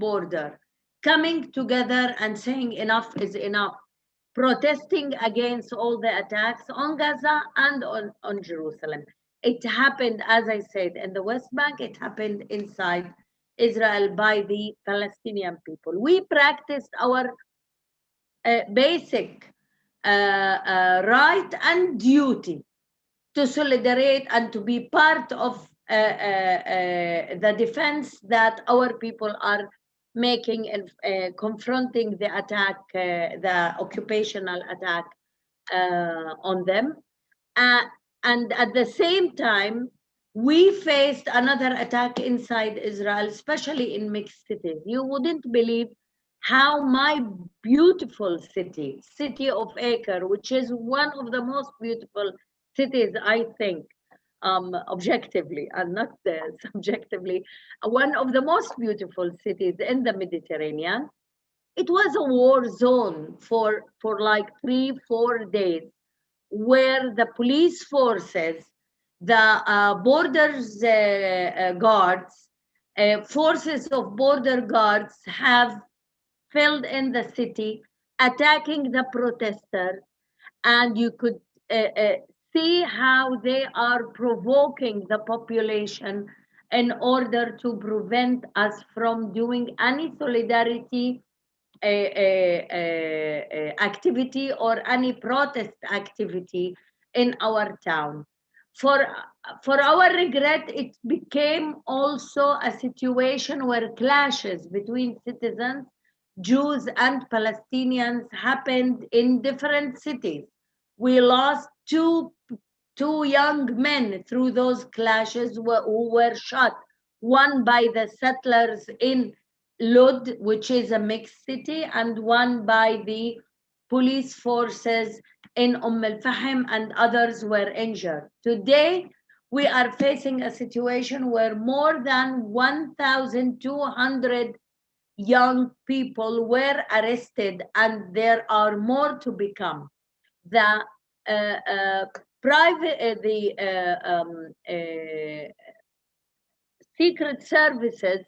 border, coming together and saying enough is enough, protesting against all the attacks on Gaza and on Jerusalem. It happened, as I said, in the West Bank, it happened inside Israel by the Palestinian people. We practiced our basic right and duty to solidarity and to be part of the defense that our people are making and confronting the attack, the occupational attack on them. And at the same time, we faced another attack inside Israel, especially in mixed cities. You wouldn't believe how my beautiful city of Acre, which is one of the most beautiful cities, I think, objectively and not subjectively, one of the most beautiful cities in the Mediterranean. It was a war zone for like 3-4 days, where the police forces, the borders guards, forces of border guards have filled in the city, attacking the protesters, and you could see how they are provoking the population in order to prevent us from doing any solidarity activity or any protest activity in our town. For our regret, it became also a situation where clashes between citizens, Jews and Palestinians, happened in different cities. We lost two young men through those clashes who were shot, one by the settlers in Lod, which is a mixed city, and one by the police forces in al-Fahim, and others were injured. Today, we are facing a situation where more than 1,200 young people were arrested, and there are more to become. The secret services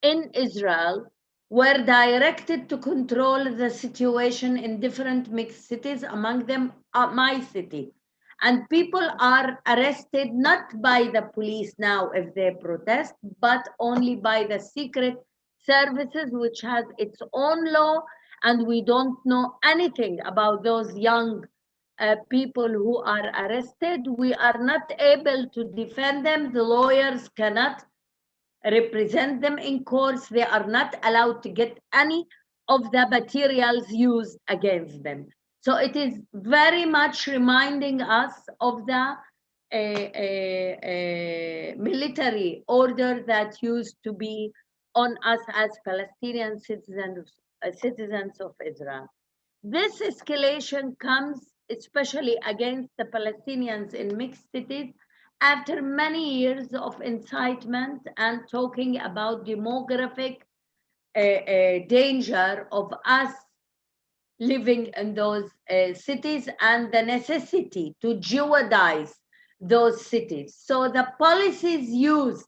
in Israel were directed to control the situation in different mixed cities, among them my city. And people are arrested not by the police now if they protest, but only by the secret services, which has its own law, and we don't know anything about those young people who are arrested. We are not able to defend them. The lawyers cannot represent them in courts. They are not allowed to get any of the materials used against them. So it is very much reminding us of the military order that used to be on us as Palestinian citizens of Israel. This escalation comes especially against the Palestinians in mixed cities after many years of incitement and talking about demographic danger of us living in those cities and the necessity to Jewadize those cities. So the policies used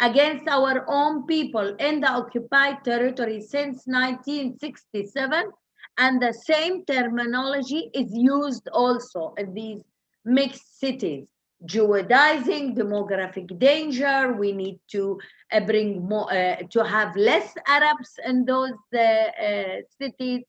against our own people in the occupied territory since 1967, and the same terminology is used also in these mixed cities. Jewidizing, demographic danger, we need to bring more, to have less Arabs in those cities.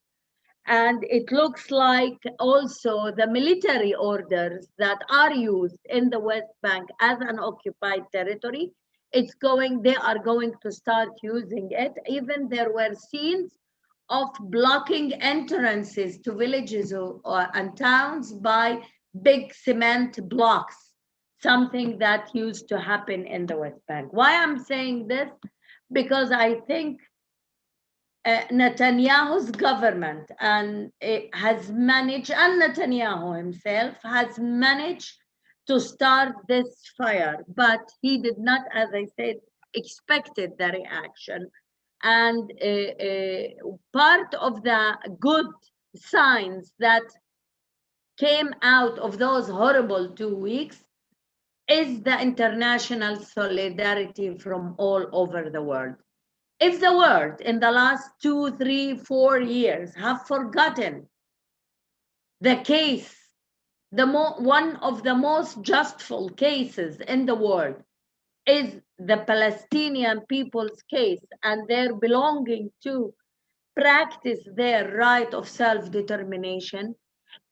And it looks like also the military orders that are used in the West Bank as an occupied territory, they are going to start using it. Even there were scenes of blocking entrances to villages and towns by big cement blocks, something that used to happen in the West Bank. Why I'm saying this? Because I think Netanyahu's government and has managed, and Netanyahu himself has managed to start this fire, but he did not, as I said, expected the reaction. And part of the good signs that came out of those horrible 2 weeks is the international solidarity from all over the world. If the world in the last 2, 3, 4 years have forgotten the case, one of the most justful cases in the world is the Palestinian people's case, and their belonging to practice their right of self-determination.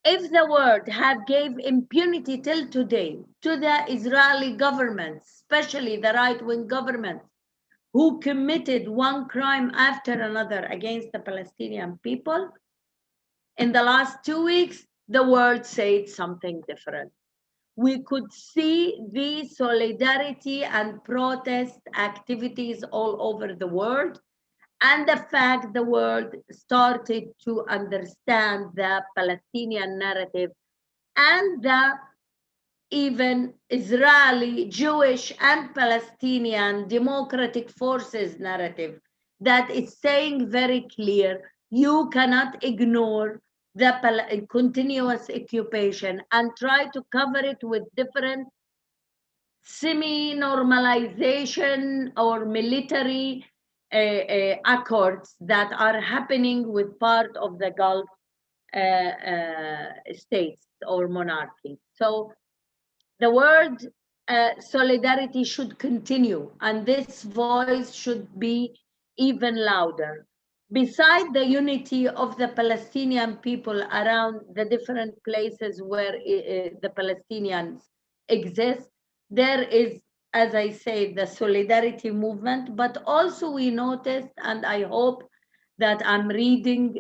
If the world have gave impunity till today to the Israeli government, especially the right-wing government, who committed one crime after another against the Palestinian people, in the last 2 weeks, the world said something different. We could see the solidarity and protest activities all over the world, and the fact the world started to understand the Palestinian narrative and the even Israeli, Jewish, and Palestinian democratic forces narrative that is saying very clear, you cannot ignore the continuous occupation and try to cover it with different semi-normalization or military accords that are happening with part of the Gulf states or monarchies. So the word solidarity should continue, and this voice should be even louder. Beside the unity of the Palestinian people around the different places where the Palestinians exist, there is, as I say, the solidarity movement, but also we noticed, and I hope that I'm reading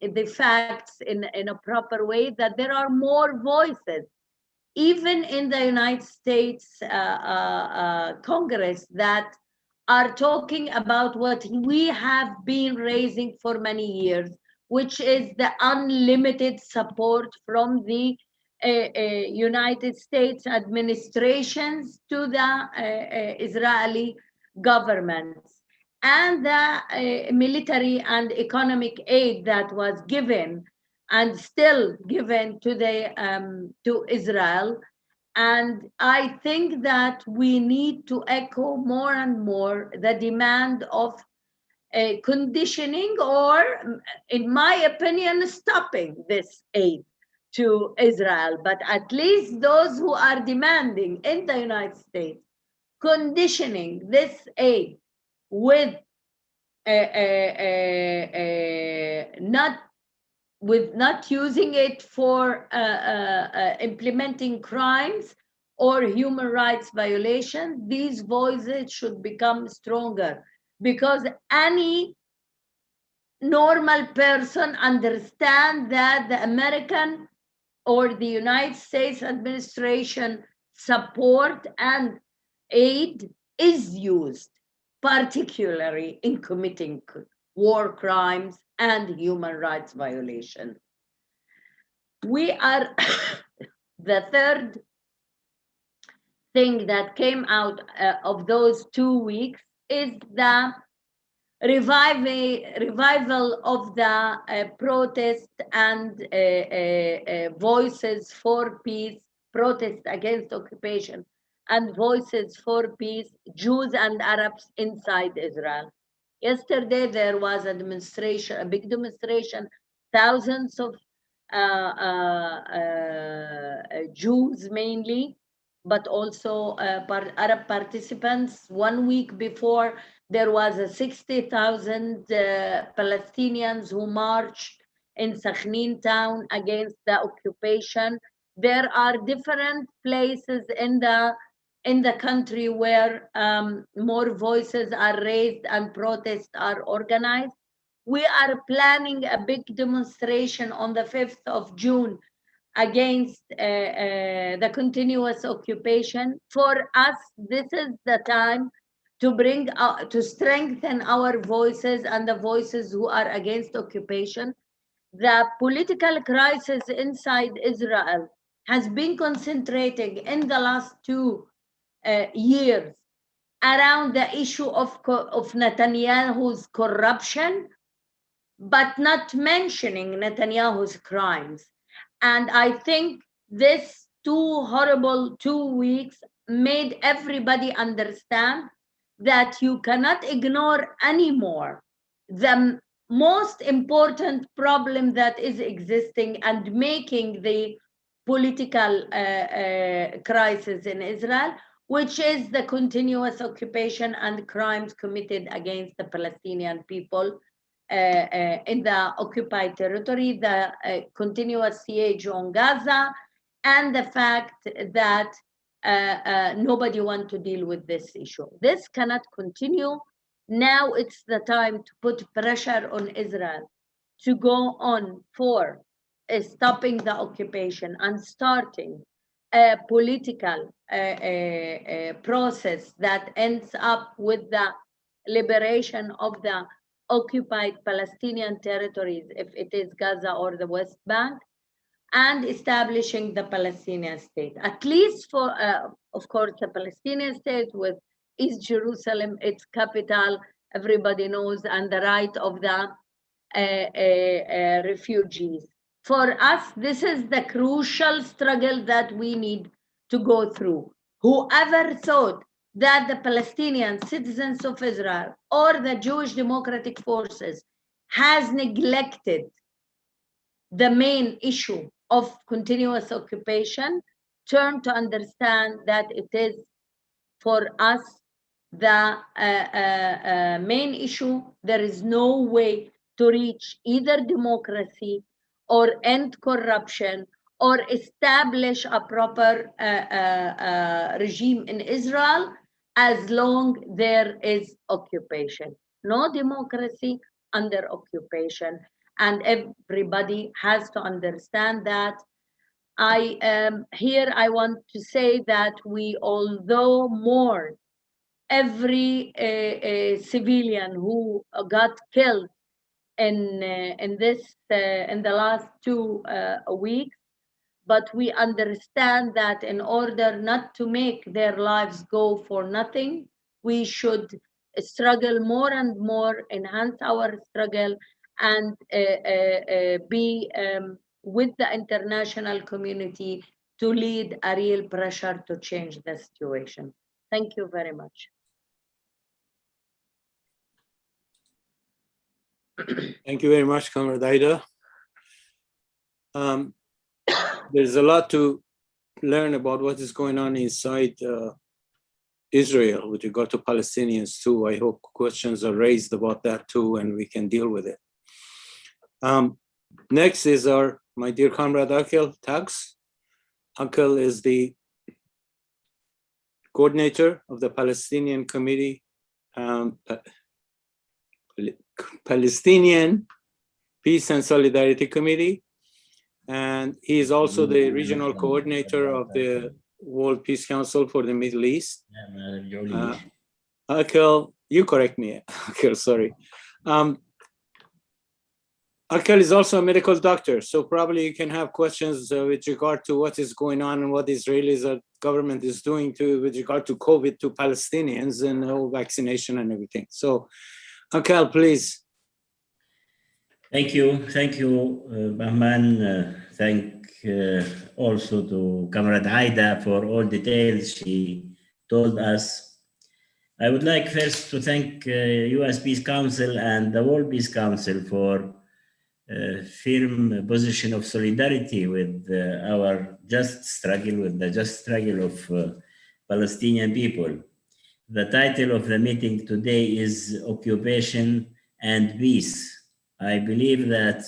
the facts in a proper way, that there are more voices even in the United States Congress that are talking about what we have been raising for many years, which is the unlimited support from the United States administrations to the Israeli governments, and the military and economic aid that was given and still given to to Israel. And I think that we need to echo more and more the demand of conditioning, or, in my opinion, stopping this aid to Israel. But at least those who are demanding in the United States conditioning this aid with not using it for implementing crimes or human rights violations, these voices should become stronger, because any normal person understands that the American or the United States administration support and aid is used, particularly in committing war crimes and human rights violations. We are the third thing that came out of those 2 weeks is the revival of the protest and voices for peace, protest against occupation, and voices for peace, Jews and Arabs inside Israel. Yesterday, there was a demonstration, a big demonstration, thousands of Jews mainly, but also Arab participants. 1 week before, there was a 60,000 Palestinians who marched in Sakhnin town against the occupation. There are different places in the country where more voices are raised and protests are organized. We are planning a big demonstration on the 5th of June against the continuous occupation. For us, this is the time to bring to strengthen our voices and the voices who are against occupation. The political crisis inside Israel has been concentrating in the last 2 years around the issue of Netanyahu's corruption, but not mentioning Netanyahu's crimes. And I think this 2 horrible 2 weeks made everybody understand that you cannot ignore anymore the most important problem that is existing and making the political crisis in Israel, which is the continuous occupation and crimes committed against the Palestinian people in the occupied territory, the continuous siege on Gaza, and the fact that nobody wants to deal with this issue. This cannot continue. Now it's the time to put pressure on Israel to go on for stopping the occupation and starting a political process that ends up with the liberation of the occupied Palestinian territories, if it is Gaza or the West Bank, and establishing the Palestinian state, at least for, of course, the Palestinian state with East Jerusalem, its capital, everybody knows, and the right of the refugees. For us, this is the crucial struggle that we need to go through. Whoever thought that the Palestinian citizens of Israel or the Jewish democratic forces has neglected the main issue of continuous occupation, turn to understand that it is for us the main issue. There is no way to reach either democracy or end corruption or establish a proper regime in Israel as long there is occupation. No democracy under occupation. And everybody has to understand that. Here I want to say that we, although mourn every civilian who got killed in the last 2 weeks, but we understand that in order not to make their lives go for nothing, we should struggle more and more, enhance our struggle, and be with the international community to lead a real pressure to change the situation. Thank you very much. Thank you very much, Comrade Aida. There's a lot to learn about what is going on inside Israel with regard to Palestinians too. I hope questions are raised about that too, and we can deal with it. Next is my dear comrade Aqel Taqz. Aqel is the coordinator of the Palestinian Committee, Palestinian Peace and Solidarity Committee, and he is also the regional coordinator of the World Peace Council for the Middle East. Aqel, you correct me, Aqel, sorry. Aqel is also a medical doctor, so probably you can have questions with regard to what is going on and what Israel's government is doing with regard to COVID to Palestinians and the whole vaccination and everything. So, Aqel, please. Thank you, Bahman. Thank also to Comrade Aida for all details she told us. I would like first to thank U.S. Peace Council and the World Peace Council for firm position of solidarity with our just struggle, with the just struggle of Palestinian people. The title of the meeting today is Occupation and Peace. I believe that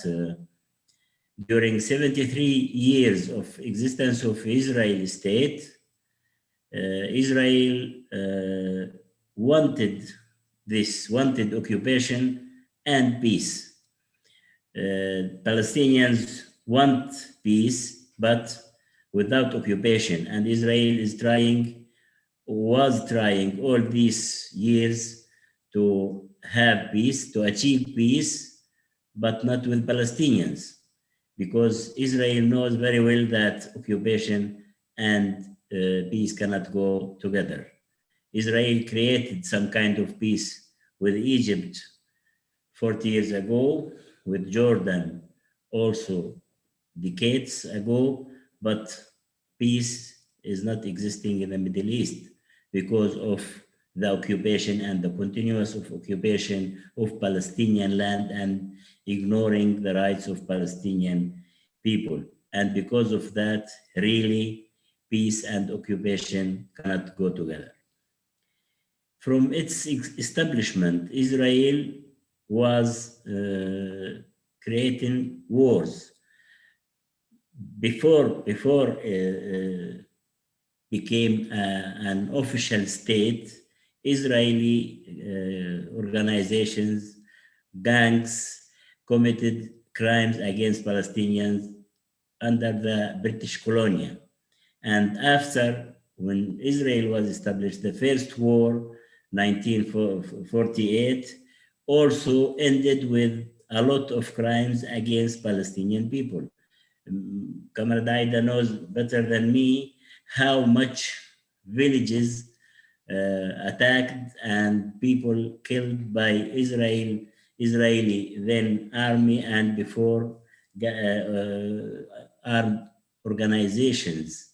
during 73 years of existence of Israeli state, Israel wanted occupation and peace. Palestinians want peace, but without occupation, and Israel was trying all these years to have peace, to achieve peace, but not with Palestinians, because Israel knows very well that occupation and peace cannot go together. Israel created some kind of peace with Egypt 40 years ago, with Jordan also decades ago, but peace is not existing in the Middle East because of the occupation and the continuous occupation of Palestinian land and ignoring the rights of Palestinian people. And because of that, really, peace and occupation cannot go together. From its establishment, Israel was creating wars. Before became an official state, Israeli organizations, gangs committed crimes against Palestinians under the British colonial. And after, when Israel was established, the first war, 1948, also ended with a lot of crimes against Palestinian people. Comrade Aida knows better than me how much villages attacked and people killed by Israeli then army and before armed organizations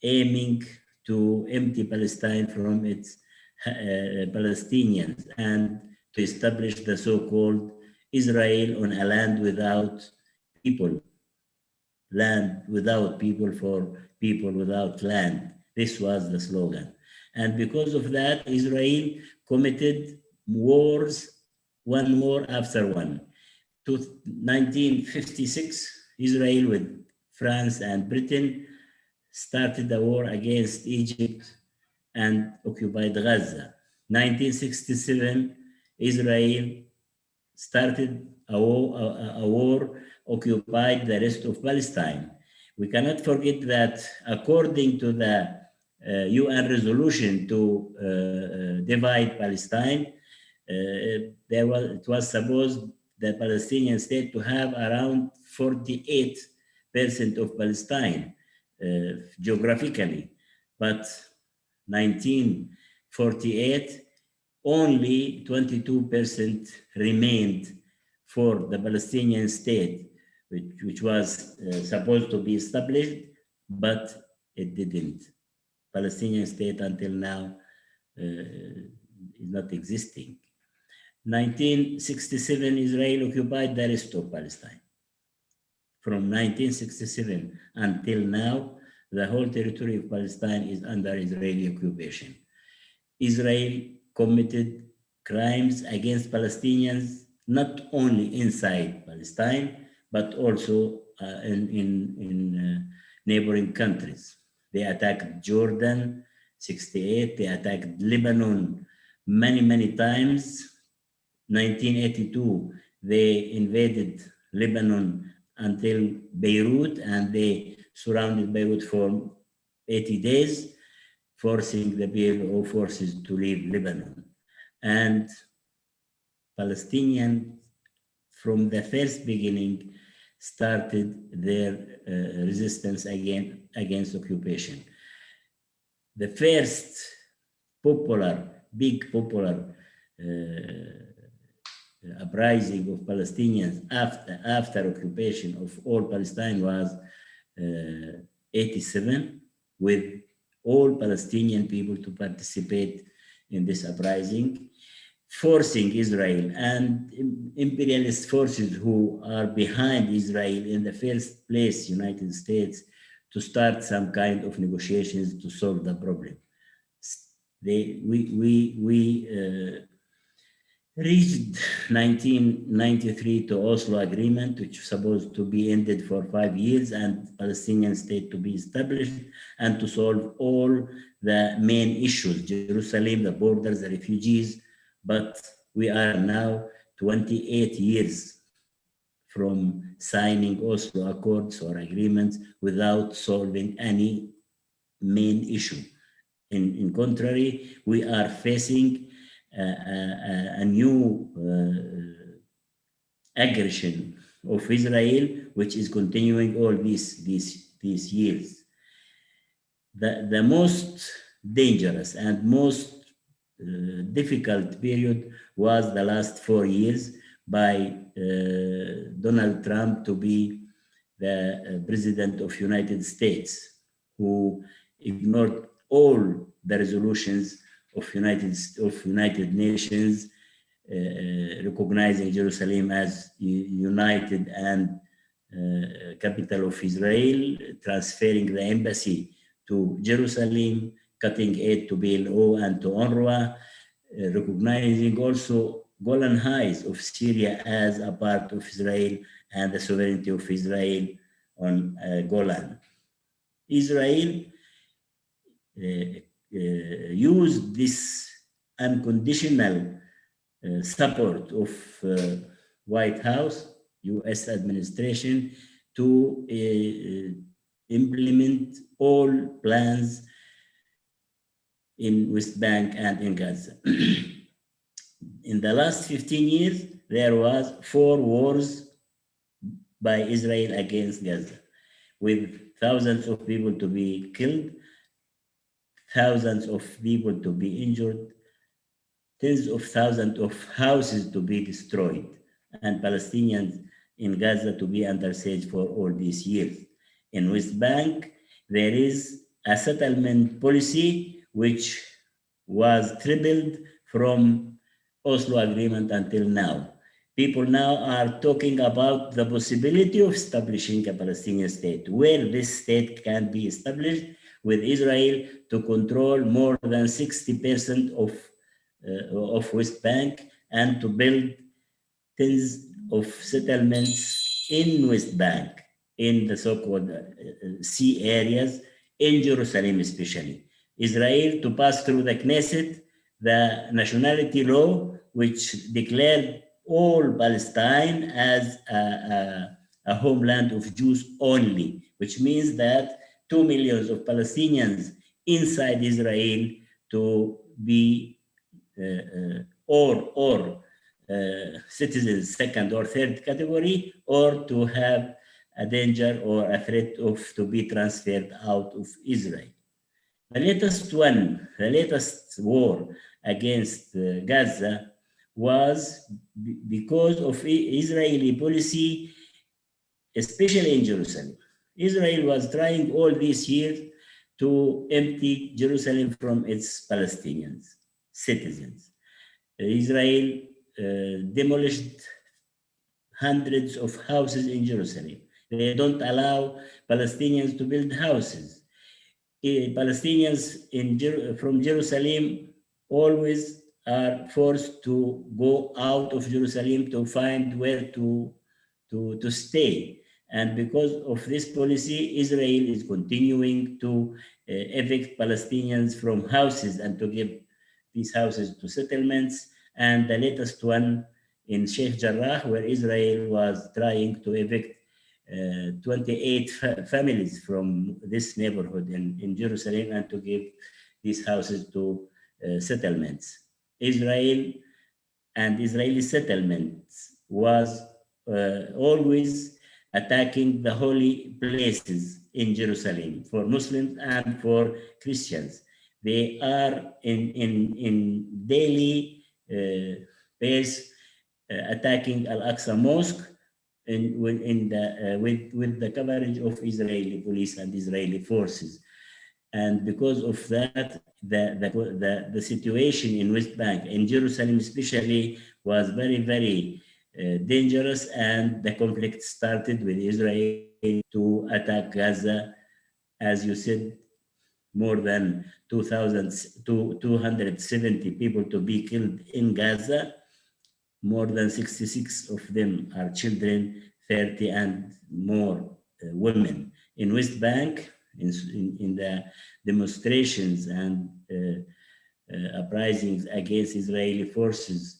aiming to empty Palestine from its Palestinians and to establish the so-called Israel on a land without people. Land without people for people without land. This was the slogan. And because of that, Israel committed wars, one war after one. To 1956, Israel with France and Britain started a war against Egypt and occupied Gaza. 1967, Israel started a war, occupied the rest of Palestine. We cannot forget that according to the UN resolution to divide Palestine, it was supposed the Palestinian state to have around 48% of Palestine geographically, but 1948, only 22% remained for the Palestinian state, which was supposed to be established, but it didn't. Palestinian state until now is not existing. 1967, Israel occupied the rest of Palestine. From 1967 until now, the whole territory of Palestine is under Israeli occupation. Israel committed crimes against Palestinians, not only inside Palestine, but also in neighboring countries. They attacked Jordan, 68, they attacked Lebanon many times. 1982, they invaded Lebanon until Beirut, and they surrounded Beirut for 80 days, forcing the PLO forces to leave Lebanon. And Palestinians, from the first beginning, started their resistance against occupation. The first big popular uprising of Palestinians after occupation of all Palestine was 87, with all Palestinian people to participate in this uprising, forcing Israel and imperialist forces who are behind Israel, in the first place, United States, to start some kind of negotiations to solve the problem. We reached 1993 to Oslo Agreement, which was supposed to be ended for 5 years and Palestinian state to be established and to solve all the main issues, Jerusalem, the borders, the refugees. But we are now 28 years from signing Oslo Accords or agreements without solving any main issue. In contrary, we are facing a new aggression of Israel, which is continuing all these years. The most dangerous and most difficult period was the last 4 years by Donald Trump to be the president of United States, who ignored all the resolutions of United Nations, recognizing Jerusalem as united and capital of Israel, transferring the embassy to Jerusalem, cutting aid to PLO and to UNRWA, recognizing also Golan Heights of Syria as a part of Israel and the sovereignty of Israel on Golan. Israel used this unconditional support of White House, US administration, to implement all plans in West Bank and in Gaza. In the last 15 years, there was 4 wars by Israel against Gaza, with thousands of people to be killed, thousands of people to be injured, tens of thousands of houses to be destroyed, and Palestinians in Gaza to be under siege for all these years. In West Bank, there is a settlement policy which was tripled from Oslo Agreement until now. People now are talking about the possibility of establishing a Palestinian state, where this state can be established with Israel to control more than 60% of West Bank and to build tens of settlements in West Bank, in the so-called sea areas, in Jerusalem especially. Israel to pass through the Knesset the nationality law, which declared all Palestine as a homeland of Jews only, which means that 2 million of Palestinians inside Israel to be citizens second or third category, or to have a danger or a threat of to be transferred out of Israel. The latest war against Gaza was because of Israeli policy, especially in Jerusalem. Israel was trying all these years to empty Jerusalem from its Palestinians, citizens. Israel demolished hundreds of houses in Jerusalem. They don't allow Palestinians to build houses. Palestinians from Jerusalem always are forced to go out of Jerusalem to find where to stay. And because of this policy, Israel is continuing to evict Palestinians from houses and to give these houses to settlements. And the latest one in Sheikh Jarrah, where Israel was trying to evict 28 families from this neighborhood in Jerusalem and to give these houses to settlements. Israel and Israeli settlements was always attacking the holy places in Jerusalem for Muslims and for Christians. They are in daily pace attacking Al-Aqsa Mosque with the coverage of Israeli police and Israeli forces. And because of that, the situation in West Bank, in Jerusalem especially, was very, very dangerous, and the conflict started with Israel to attack Gaza. As you said, more than 270 people to be killed in Gaza. More than 66 of them are children, 30 and more women. In West Bank, in the demonstrations and uprisings against Israeli forces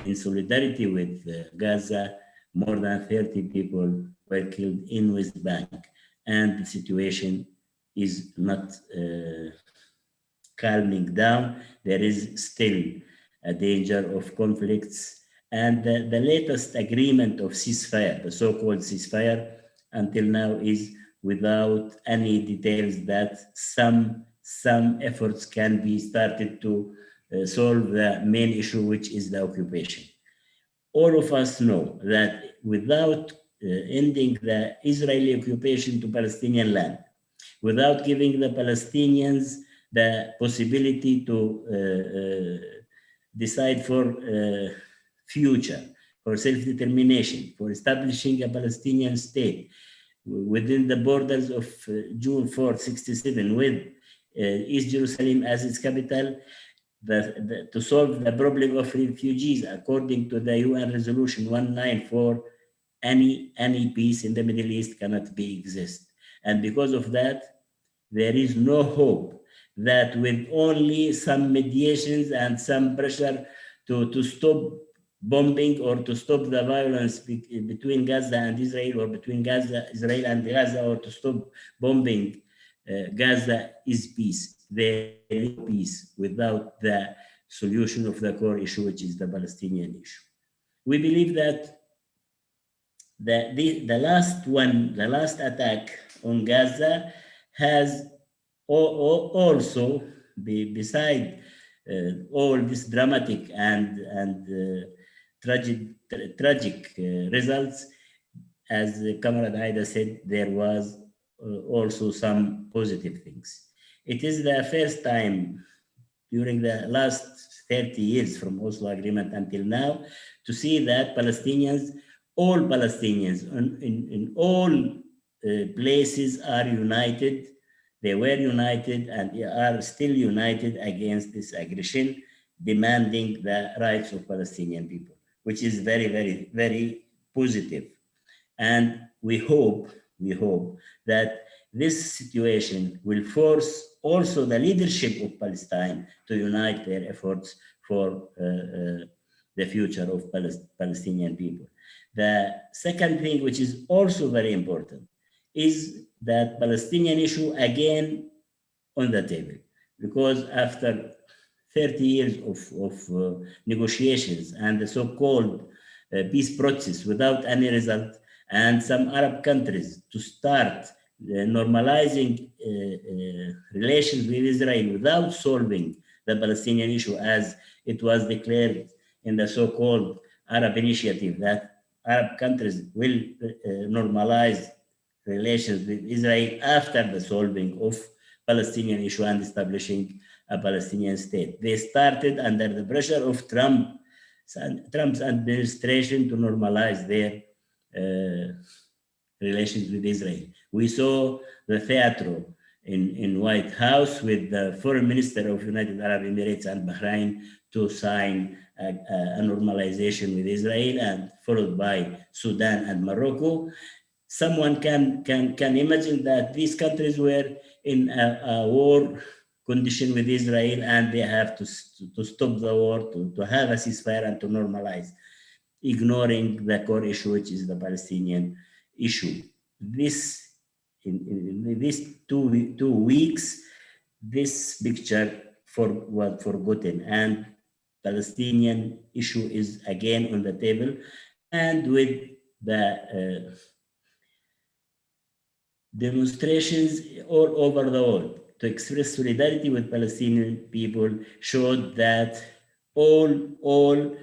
in solidarity with Gaza, more than 30 people were killed in West Bank. And the situation is not calming down. There is still a danger of conflicts. And the latest agreement of ceasefire, the so-called ceasefire, until now is without any details that some efforts can be started to solve the main issue, which is the occupation. All of us know that without ending the Israeli occupation to Palestinian land, without giving the Palestinians the possibility to decide for future, for self-determination, for establishing a Palestinian state within the borders of June 4, 67, with East Jerusalem as its capital, to solve the problem of refugees according to the UN Resolution 194, any peace in the Middle East cannot be exist. And because of that, there is no hope that with only some mediations and some pressure to stop bombing or to stop the violence between Gaza and Israel, or between Israel and Gaza, or to stop bombing Gaza is peace. There is peace without the solution of the core issue, which is the Palestinian issue. We believe that the last attack on Gaza has also, beside all these dramatic and tragic results, as Comrade Aida said, there was also some positive things. It is the first time during the last 30 years from Oslo Agreement until now to see that all Palestinians in all places are united. They were united and are still united against this aggression, demanding the rights of Palestinian people, which is very, very, very positive. And we hope that this situation will force also the leadership of Palestine to unite their efforts for the future of Palestinian people. The second thing, which is also very important, is that Palestinian issue again on the table, because after 30 years of negotiations and the so-called peace process without any result, and some Arab countries to start normalizing relations with Israel without solving the Palestinian issue, as it was declared in the so-called Arab Initiative, that Arab countries will normalize relations with Israel after the solving of Palestinian issue and establishing a Palestinian state. They started under the pressure of Trump's administration to normalize their relations with Israel. We saw the theater in White House with the foreign minister of United Arab Emirates and Bahrain to sign a normalization with Israel, and followed by Sudan and Morocco. Someone can imagine that these countries were in a war condition with Israel, and they have to stop the war, to have a ceasefire and to normalize, ignoring the core issue, which is the Palestinian issue. In these two weeks, this picture was forgotten, and Palestinian issue is again on the table, and with the demonstrations all over the world to express solidarity with Palestinian people showed that all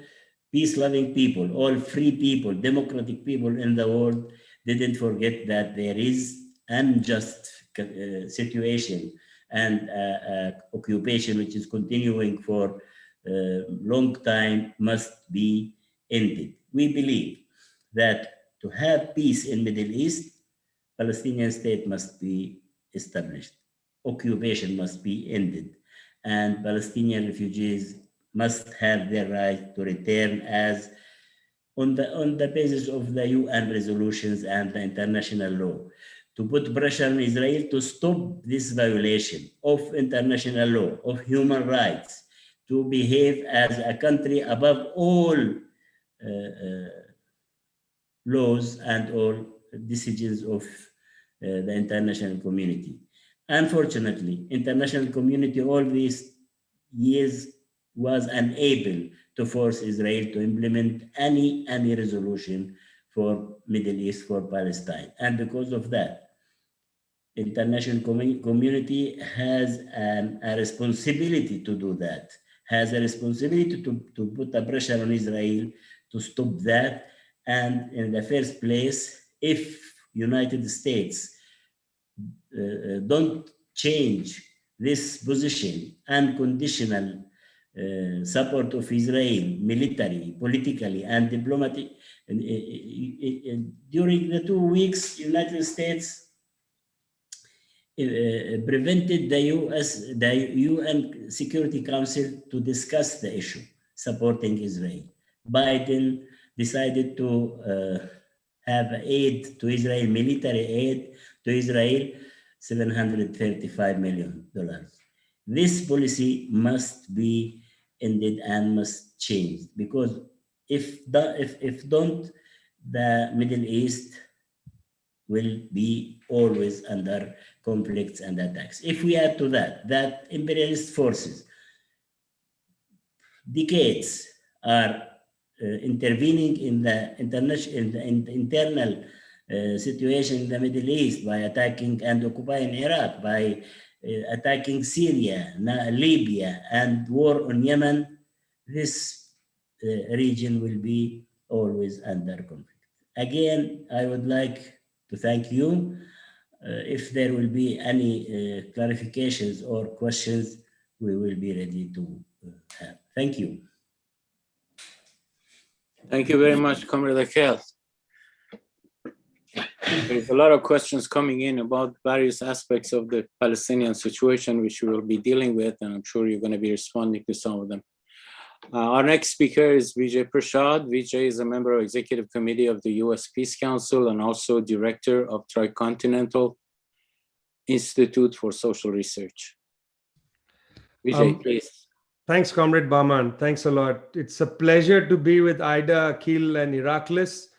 peace-loving people, all free people, democratic people in the world didn't forget that there is unjust situation and occupation which is continuing for a long time must be ended. We believe that to have peace in Middle East, Palestinian state must be established, occupation must be ended, and Palestinian refugees must have their right to return as on the basis of the UN resolutions and the international law, to put pressure on Israel to stop this violation of international law, of human rights, to behave as a country above all laws and all decisions of the international community. Unfortunately, international community all these years was unable to force Israel to implement any resolution for Middle East, for Palestine. And because of that, international community has a responsibility to do that, has a responsibility to put a pressure on Israel to stop that. And in the first place, if United States don't change this position, unconditional support of Israel, military, politically, and diplomatic. During the 2 weeks, United States prevented the UN Security Council to discuss the issue supporting Israel. Biden decided to have aid to Israel, military aid to Israel, $735 million. This policy must be ended and must change, because if don't, the Middle East will be always under conflicts and attacks. If we add to that imperialist forces decades are intervening in the internal situation in the Middle East by attacking and occupying Iraq, by attacking Syria, Libya, and war on Yemen, this region will be always under conflict. Again, I would like to thank you. If there will be any clarifications or questions, we will be ready to have. Thank you. Thank you very much, Comrade Aqel. There's a lot of questions coming in about various aspects of the Palestinian situation, which we will be dealing with, and I'm sure you're going to be responding to some of them. Our next speaker is Vijay Prashad. Vijay is a member of Executive Committee of the U.S. Peace Council and also Director of Tricontinental Institute for Social Research. Vijay, please. Thanks, Comrade Bahman. Thanks a lot. It's a pleasure to be with Aida, Aqel, and Iraklis.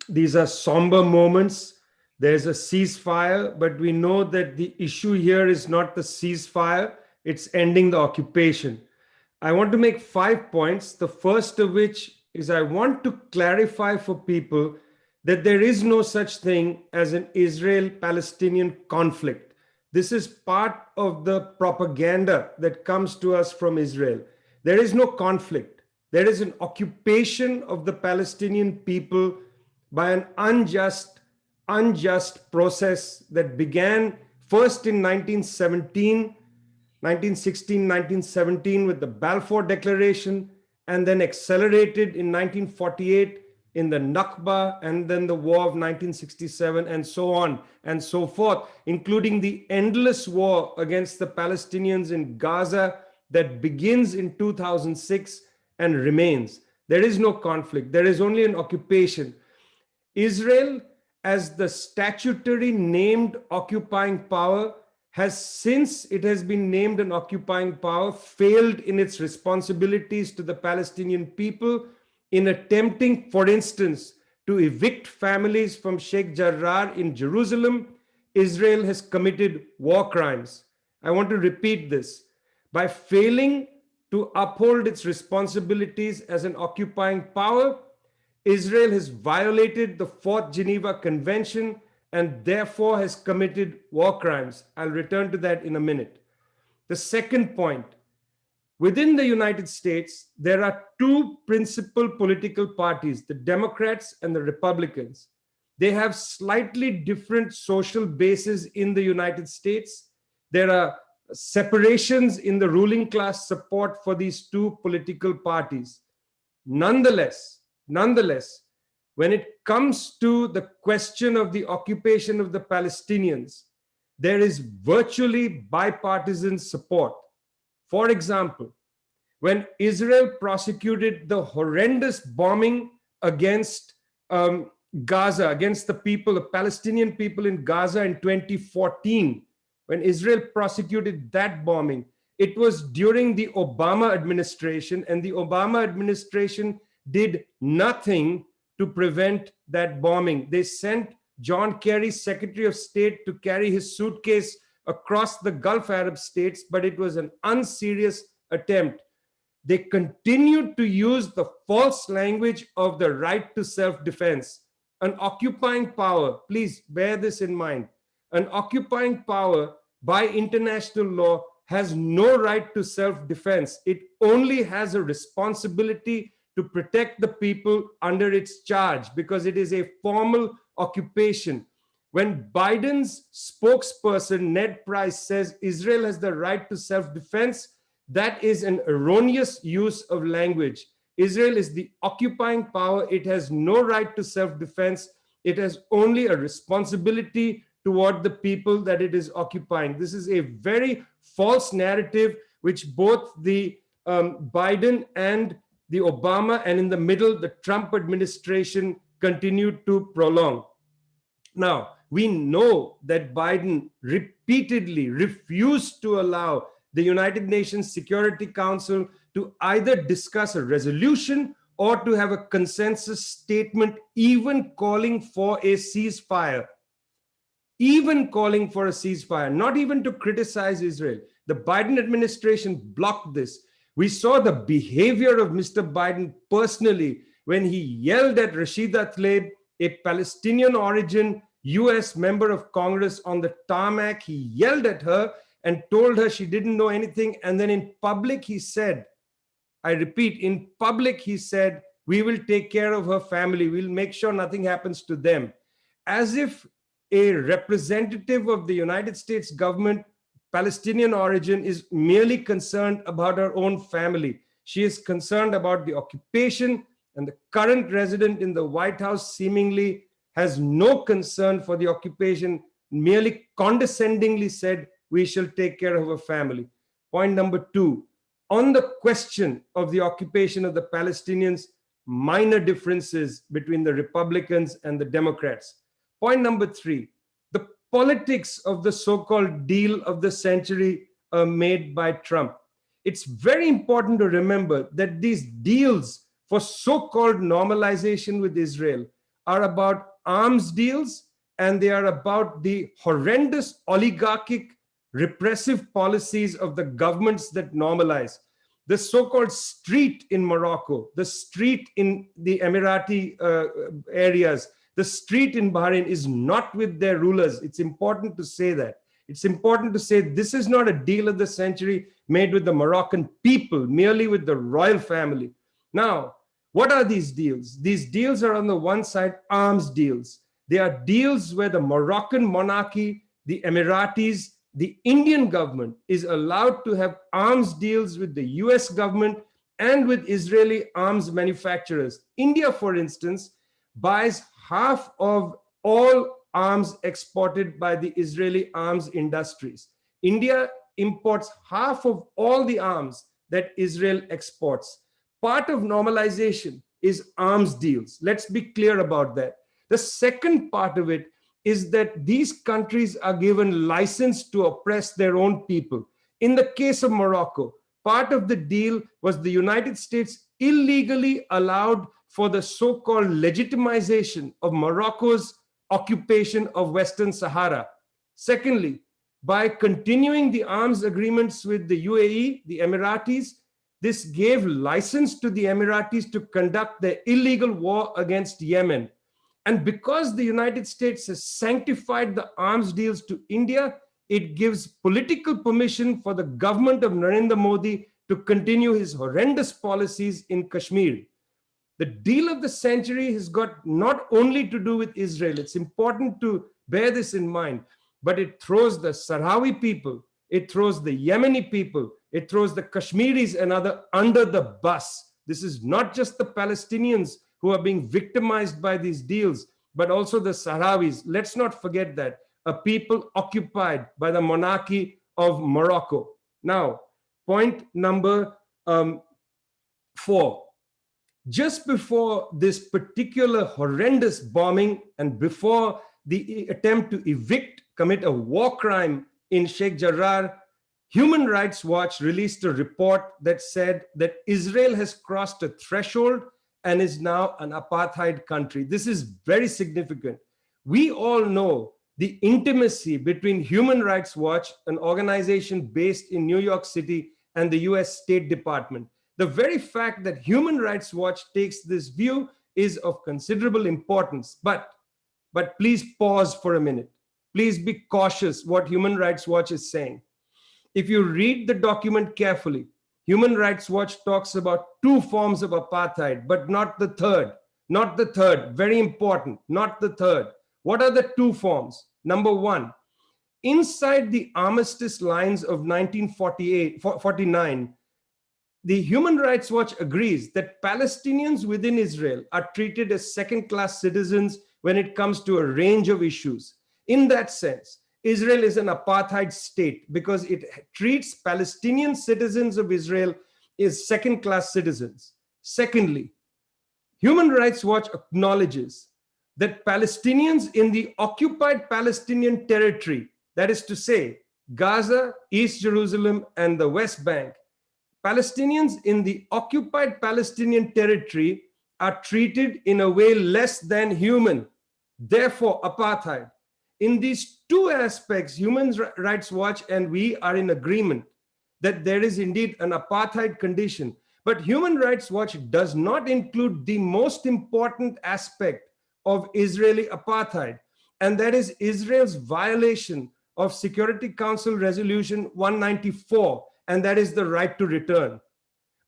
These are somber moments. There's a ceasefire, but we know that the issue here is not the ceasefire, it's ending the occupation. I want to make 5 points. The first of which is I want to clarify for people that there is no such thing as an Israel-Palestinian conflict. This is part of the propaganda that comes to us from Israel. There is no conflict. There is an occupation of the Palestinian people by an unjust process that began first in 1916, 1917 with the Balfour Declaration, and then accelerated in 1948 in the Nakba, and then the war of 1967, and so on and so forth, including the endless war against the Palestinians in Gaza that begins in 2006 and remains. There is no conflict. There is only an occupation. Israel, as the statutory named occupying power, has, since it has been named an occupying power, failed in its responsibilities to the Palestinian people in attempting, for instance, to evict families from Sheikh Jarrah in Jerusalem. Israel has committed war crimes. I want to repeat this. By failing to uphold its responsibilities as an occupying power, Israel has violated the Fourth Geneva Convention and therefore has committed war crimes. I'll return to that in a minute. The second point, within the United States, there are two principal political parties, the Democrats and the Republicans. They have slightly different social bases in the United States. There are separations in the ruling class support for these two political parties. Nonetheless, when it comes to the question of the occupation of the Palestinians, there is virtually bipartisan support. For example, when Israel prosecuted the horrendous bombing against Gaza, against the people, the Palestinian people in Gaza in 2014, when Israel prosecuted that bombing, it was during the Obama administration, and the Obama administration did nothing to prevent that bombing. They sent John Kerry, Secretary of State, to carry his suitcase across the Gulf Arab states, but it was an unserious attempt. They continued to use the false language of the right to self-defense. An occupying power, please bear this in mind, an occupying power by international law has no right to self-defense. It only has a responsibility to protect the people under its charge, because it is a formal occupation. When Biden's spokesperson, Ned Price, says Israel has the right to self-defense, that is an erroneous use of language. Israel is the occupying power. It has no right to self-defense. It has only a responsibility toward the people that it is occupying. This is a very false narrative, which both the Biden and the Obama, and in the middle, the Trump administration continued to prolong. Now, we know that Biden repeatedly refused to allow the United Nations Security Council to either discuss a resolution or to have a consensus statement, even calling for a ceasefire. Even calling for a ceasefire, not even to criticize Israel. The Biden administration blocked this. We saw the behavior of Mr. Biden personally when he yelled at Rashida Tlaib, a Palestinian origin US member of Congress, on the tarmac. He yelled at her and told her she didn't know anything. And then in public, he said, I repeat, in public, he said, we will take care of her family. We'll make sure nothing happens to them. As if a representative of the United States government, Palestinian origin, is merely concerned about her own family. She is concerned about the occupation, and the current resident in the White House seemingly has no concern for the occupation, merely condescendingly said, we shall take care of her family. Point number two, on the question of the occupation of the Palestinians, minor differences between the Republicans and the Democrats. Point number three, the politics of the so-called deal of the century made by Trump. It's very important to remember that these deals for so-called normalization with Israel are about arms deals, and they are about the horrendous oligarchic repressive policies of the governments that normalize. The so-called street in Morocco, the street in the Emirati areas, the street in Bahrain is not with their rulers. It's important to say that. It's important to say this is not a deal of the century made with the Moroccan people, merely with the royal family. Now, what are these deals? These deals are, on the one side, arms deals. They are deals where the Moroccan monarchy, the Emiratis, the Indian government is allowed to have arms deals with the US government and with Israeli arms manufacturers. India, for instance, buys half of all arms exported by the Israeli arms industries. India imports half of all the arms that Israel exports. Part of normalization is arms deals. Let's be clear about that. The second part of it is that these countries are given license to oppress their own people. In the case of Morocco, part of the deal was the United States illegally allowed for the so-called legitimization of Morocco's occupation of Western Sahara. Secondly, by continuing the arms agreements with the UAE, the Emiratis, this gave license to the Emiratis to conduct their illegal war against Yemen. And because the United States has sanctified the arms deals to India, it gives political permission for the government of Narendra Modi to continue his horrendous policies in Kashmir. The deal of the century has got not only to do with Israel, it's important to bear this in mind, but it throws the Sahrawi people, it throws the Yemeni people, it throws the Kashmiris and other under the bus. This is not just the Palestinians who are being victimized by these deals, but also the Sahrawis. Let's not forget that, a people occupied by the monarchy of Morocco. Now, point number 4. Just before this particular horrendous bombing and before the attempt to commit a war crime in Sheikh Jarrah, Human Rights Watch released a report that said that Israel has crossed a threshold and is now an apartheid country. This is very significant. We all know the intimacy between Human Rights Watch, an organization based in New York City, and the US State Department. The very fact that Human Rights Watch takes this view is of considerable importance. But please pause for a minute. Please be cautious what Human Rights Watch is saying. If you read the document carefully, Human Rights Watch talks about 2 forms of apartheid, but not the third. Not the third, very important, not the third. What are the two forms? Number one, inside the armistice lines of 1949, the Human Rights Watch agrees that Palestinians within Israel are treated as second-class citizens when it comes to a range of issues. In that sense, Israel is an apartheid state because it treats Palestinian citizens of Israel as second-class citizens. Secondly, Human Rights Watch acknowledges that Palestinians in the occupied Palestinian territory, that is to say, Gaza, East Jerusalem, and the West Bank, Palestinians in the occupied Palestinian territory are treated in a way less than human, therefore apartheid. In these two aspects, Human Rights Watch and we are in agreement that there is indeed an apartheid condition. But Human Rights Watch does not include the most important aspect of Israeli apartheid, and that is Israel's violation of Security Council Resolution 194, and that is the right to return.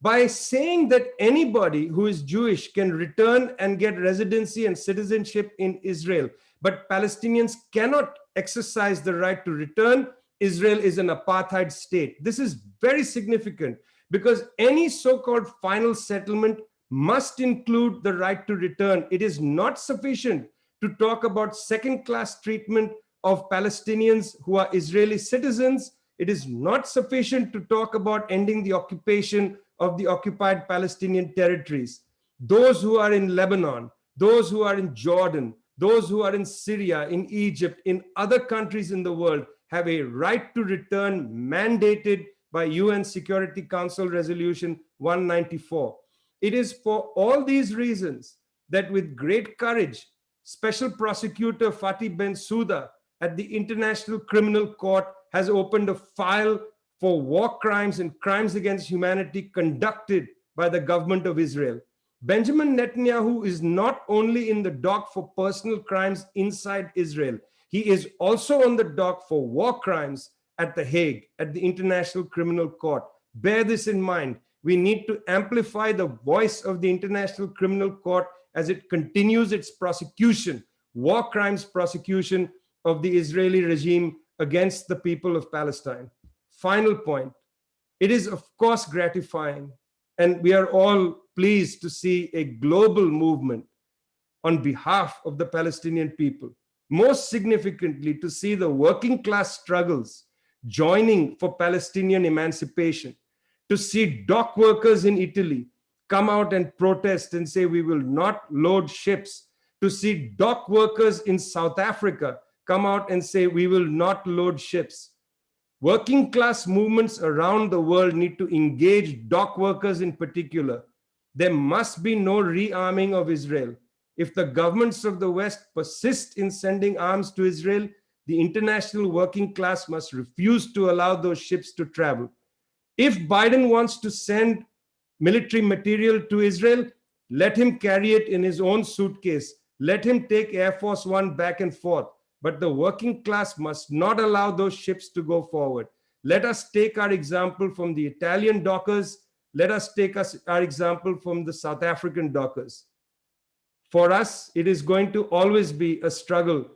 By saying that anybody who is Jewish can return and get residency and citizenship in Israel, but Palestinians cannot exercise the right to return, Israel is an apartheid state. This is very significant because any so-called final settlement must include the right to return. It is not sufficient to talk about second-class treatment of Palestinians who are Israeli citizens. It is not sufficient to talk about ending the occupation of the occupied Palestinian territories. Those who are in Lebanon, those who are in Jordan, those who are in Syria, in Egypt, in other countries in the world have a right to return mandated by UN Security Council Resolution 194. It is for all these reasons that with great courage, Special Prosecutor Fatih Bensouda at the International Criminal Court has opened a file for war crimes and crimes against humanity conducted by the government of Israel. Benjamin Netanyahu is not only in the dock for personal crimes inside Israel, he is also on the dock for war crimes at The Hague, at the International Criminal Court. Bear this in mind. We need to amplify the voice of the International Criminal Court as it continues its prosecution, war crimes prosecution of the Israeli regime against the people of Palestine. Final point. It is, of course, gratifying, and we are all pleased to see a global movement on behalf of the Palestinian people. Most significantly, to see the working class struggles joining for Palestinian emancipation, to see dock workers in Italy come out and protest and say we will not load ships, to see dock workers in South Africa come out and say we will not load ships. Working class movements around the world need to engage dock workers in particular. There must be no rearming of Israel. If the governments of the West persist in sending arms to Israel, the international working class must refuse to allow those ships to travel. If Biden wants to send military material to Israel, let him carry it in his own suitcase. Let him take Air Force One back and forth. But the working class must not allow those ships to go forward. Let us take our example from the Italian dockers. Let us take our example from the South African dockers. For us, it is going to always be a struggle,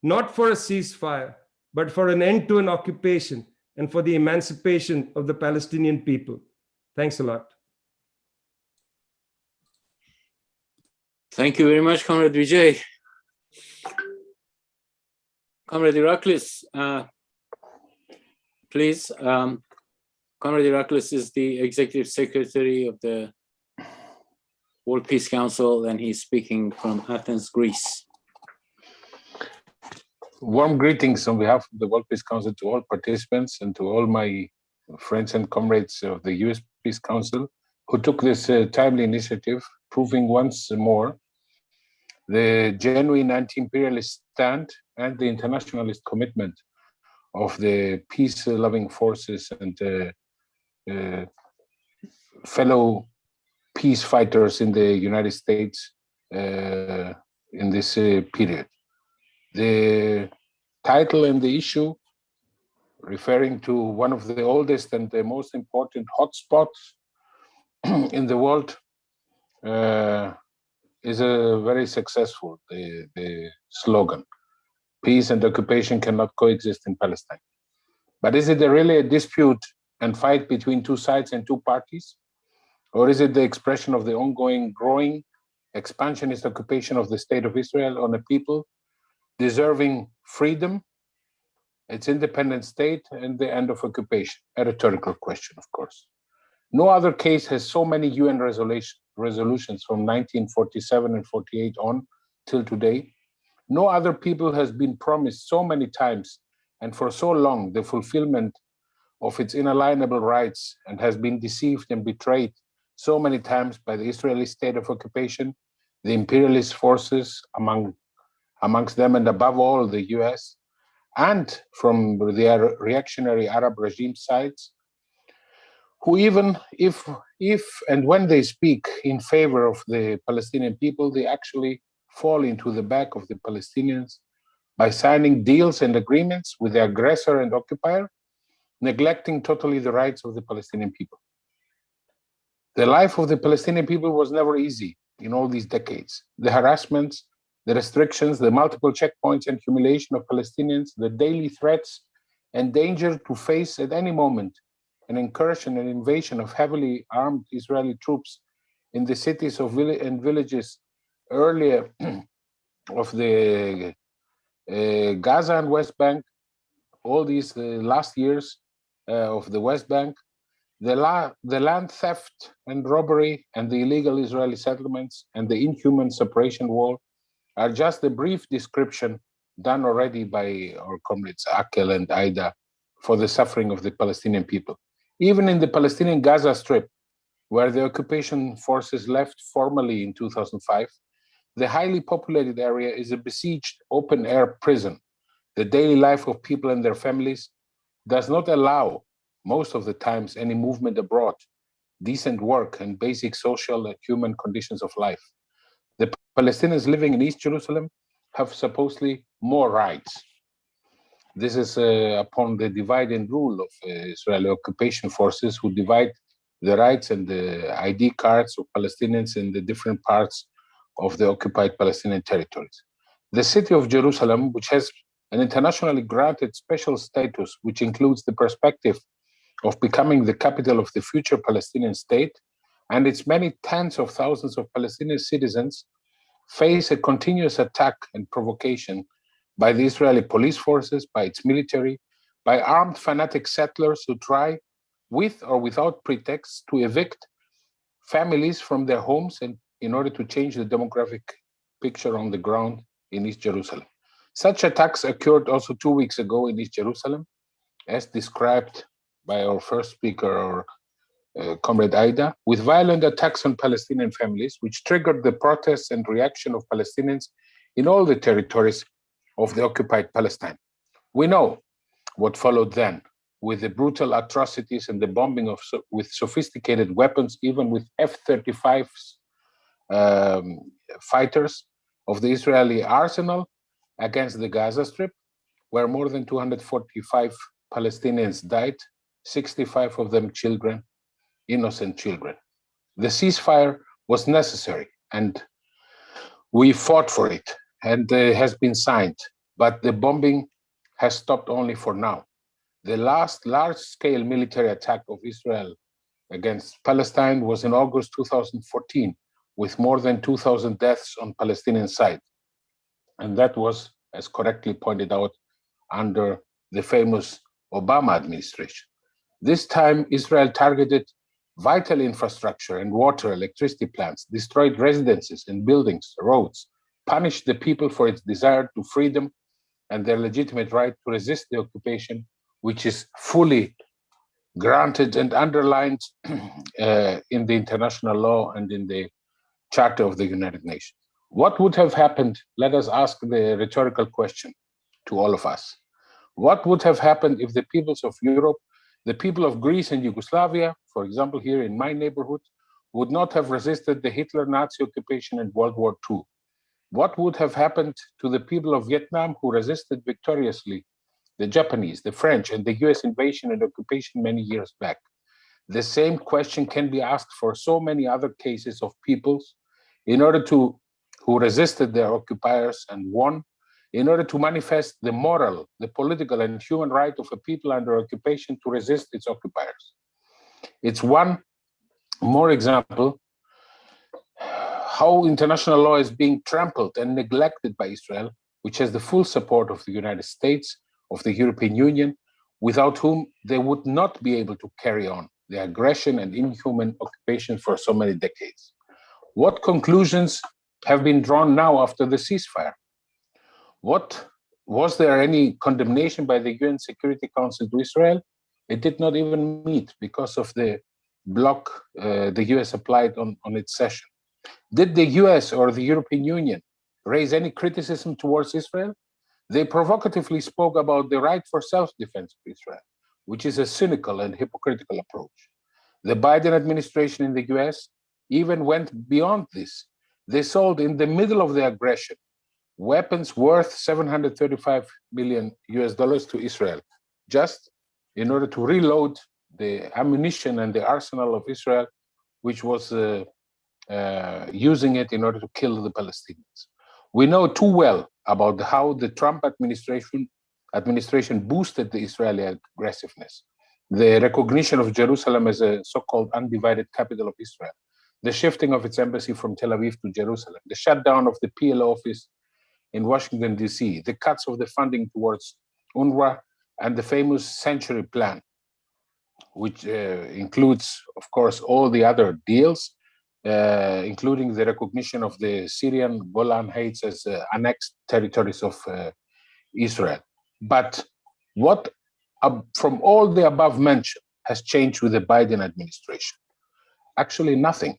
not for a ceasefire, but for an end to an occupation and for the emancipation of the Palestinian people. Thanks a lot. Thank you very much, Comrade Vijay. Comrade Iraklis, please. Comrade Iraklis is the Executive Secretary of the World Peace Council, and he's speaking from Athens, Greece. Warm greetings on behalf of the World Peace Council to all participants and to all my friends and comrades of the US Peace Council who took this timely initiative, proving once more the genuine anti-imperialist stand and the internationalist commitment of the peace-loving forces and fellow peace fighters in the United States in this period. The title and the issue, referring to one of the oldest and the most important hotspots in the world, is a very successful, the slogan. Peace and occupation cannot coexist in Palestine. But is it really a dispute and fight between two sides and two parties? Or is it the expression of the ongoing, growing, expansionist occupation of the State of Israel on a people deserving freedom, its independent state, and the end of occupation? A rhetorical question, of course. No other case has so many UN resolutions from 1947 and 48 on till today. No other people has been promised so many times and for so long the fulfillment of its inalienable rights, and has been deceived and betrayed so many times by the Israeli state of occupation, the imperialist forces, amongst them and above all the US, and from the reactionary Arab regime sides, who even if and when they speak in favor of the Palestinian people, they actually fall into the back of the Palestinians by signing deals and agreements with the aggressor and occupier, neglecting totally the rights of the Palestinian people. The life of the Palestinian people was never easy in all these decades. The harassments, the restrictions, the multiple checkpoints and humiliation of Palestinians, the daily threats and danger to face at any moment an incursion and invasion of heavily armed Israeli troops in the cities and villages earlier of the Gaza and West Bank, all these last years of the West Bank, the land theft and robbery and the illegal Israeli settlements and the inhuman separation wall are just a brief description done already by our comrades Aqel and Aida for the suffering of the Palestinian people. Even in the Palestinian Gaza Strip, where the occupation forces left formally in 2005, the highly populated area is a besieged open-air prison. The daily life of people and their families does not allow, most of the times, any movement abroad, decent work, and basic social and human conditions of life. The Palestinians living in East Jerusalem have supposedly more rights. This is upon the divide and rule of Israeli occupation forces, who divide the rights and the ID cards of Palestinians in the different parts of the occupied Palestinian territories. The city of Jerusalem, which has an internationally granted special status, which includes the perspective of becoming the capital of the future Palestinian state, and its many tens of thousands of Palestinian citizens, face a continuous attack and provocation by the Israeli police forces, by its military, by armed fanatic settlers who try, with or without pretext, to evict families from their homes and in order to change the demographic picture on the ground in East Jerusalem. Such attacks occurred also 2 weeks ago in East Jerusalem, as described by our first speaker, our comrade Aida, with violent attacks on Palestinian families, which triggered the protests and reaction of Palestinians in all the territories of the occupied Palestine. We know what followed then, with the brutal atrocities and the bombing with sophisticated weapons, even with F-35s, fighters of the Israeli arsenal against the Gaza Strip, where more than 245 Palestinians died, 65 of them children, innocent children. The ceasefire was necessary, and we fought for it, and has been signed, but the bombing has stopped only for now. The last large-scale military attack of Israel against Palestine was in August 2014, with more than 2,000 deaths on Palestinian side. And that was, as correctly pointed out, under the famous Obama administration. This time, Israel targeted vital infrastructure and water, electricity plants, destroyed residences and buildings, roads, punished the people for its desire to freedom and their legitimate right to resist the occupation, which is fully granted and underlined in the international law and in the Charter of the United Nations. What would have happened? Let us ask the rhetorical question to all of us. What would have happened if the peoples of Europe, the people of Greece and Yugoslavia, for example, here in my neighborhood, would not have resisted the Hitler-Nazi occupation in World War II? What would have happened to the people of Vietnam who resisted victoriously the Japanese, the French, and the US invasion and occupation many years back? The same question can be asked for so many other cases of peoples who resisted their occupiers and won in order to manifest the moral, the political, and human right of a people under occupation to resist its occupiers. It's one more example how international law is being trampled and neglected by Israel, which has the full support of the United States, of the European Union, without whom they would not be able to carry on the aggression and inhuman occupation for so many decades. What conclusions have been drawn now after the ceasefire? Was there any condemnation by the UN Security Council to Israel? It did not even meet because of the block the US applied on its session. Did the US or the European Union raise any criticism towards Israel? They provocatively spoke about the right for self-defense of Israel, which is a cynical and hypocritical approach. The Biden administration in the US even went beyond this. They sold in the middle of the aggression weapons worth $735 million to Israel, just in order to reload the ammunition and the arsenal of Israel, which was using it in order to kill the Palestinians. We know too well about how the Trump administration boosted the Israeli aggressiveness. The recognition of Jerusalem as a so-called undivided capital of Israel, the shifting of its embassy from Tel Aviv to Jerusalem, the shutdown of the PLO office in Washington, D.C., the cuts of the funding towards UNRWA, and the famous Century Plan, which includes, of course, all the other deals, including the recognition of the Syrian Golan Heights as annexed territories of Israel. But what from all the above mentioned has changed with the Biden administration? Actually, nothing.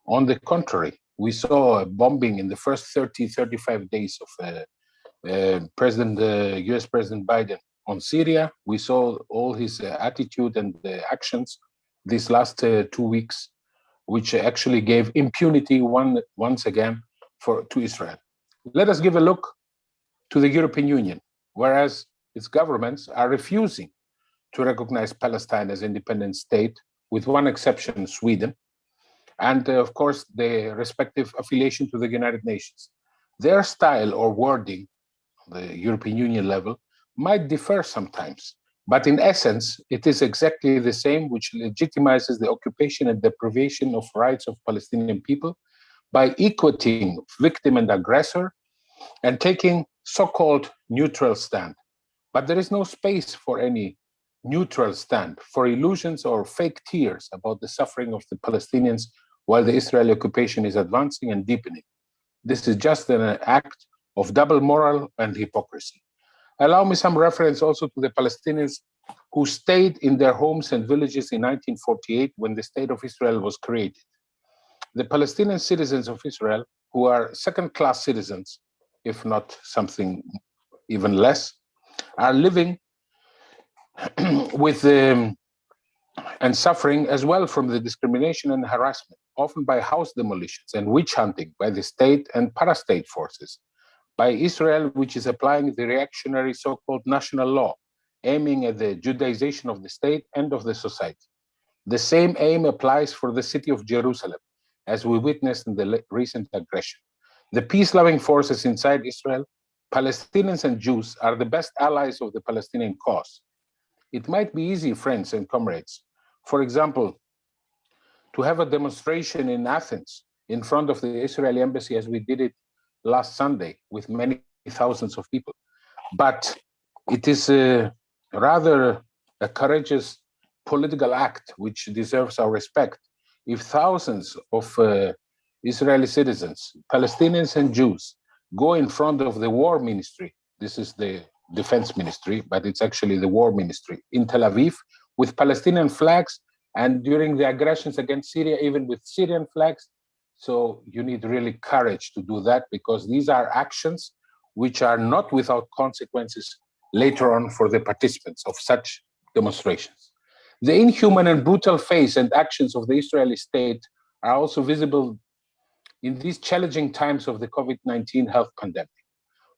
On the contrary, we saw a bombing in the first 35 days of US President Biden on Syria. We saw all his attitude and actions these last 2 weeks, which actually gave impunity once again to Israel. Let us give a look to the European Union, whereas its governments are refusing to recognize Palestine as an independent state, with one exception, Sweden, and of course, the respective affiliation to the United Nations. Their style or wording, the European Union level, might differ sometimes, but in essence, it is exactly the same, which legitimizes the occupation and deprivation of rights of Palestinian people by equating victim and aggressor and taking so-called neutral stand. But there is no space for any neutral stand, for illusions or fake tears about the suffering of the Palestinians while the Israeli occupation is advancing and deepening. This is just an act of double moral and hypocrisy. Allow me some reference also to the Palestinians who stayed in their homes and villages in 1948 when the State of Israel was created. The Palestinian citizens of Israel, who are second-class citizens, if not something even less, are living with and suffering as well from the discrimination and harassment, often by house demolitions and witch hunting by the state and parastate forces, by Israel, which is applying the reactionary so-called national law, aiming at the Judaization of the state and of the society. The same aim applies for the city of Jerusalem, as we witnessed in the recent aggression. The peace-loving forces inside Israel, Palestinians and Jews, are the best allies of the Palestinian cause. It might be easy, friends and comrades, for example, to have a demonstration in Athens in front of the Israeli embassy, as we did it last Sunday with many thousands of people. But it is rather a courageous political act which deserves our respect if thousands of Israeli citizens, Palestinians and Jews, go in front of the war ministry. This is the defense ministry, but it's actually the war ministry in Tel Aviv with Palestinian flags, and during the aggressions against Syria, even with Syrian flags. So you need really courage to do that, because these are actions which are not without consequences later on for the participants of such demonstrations. The inhuman and brutal face and actions of the Israeli state are also visible in these challenging times of the COVID-19 health pandemic.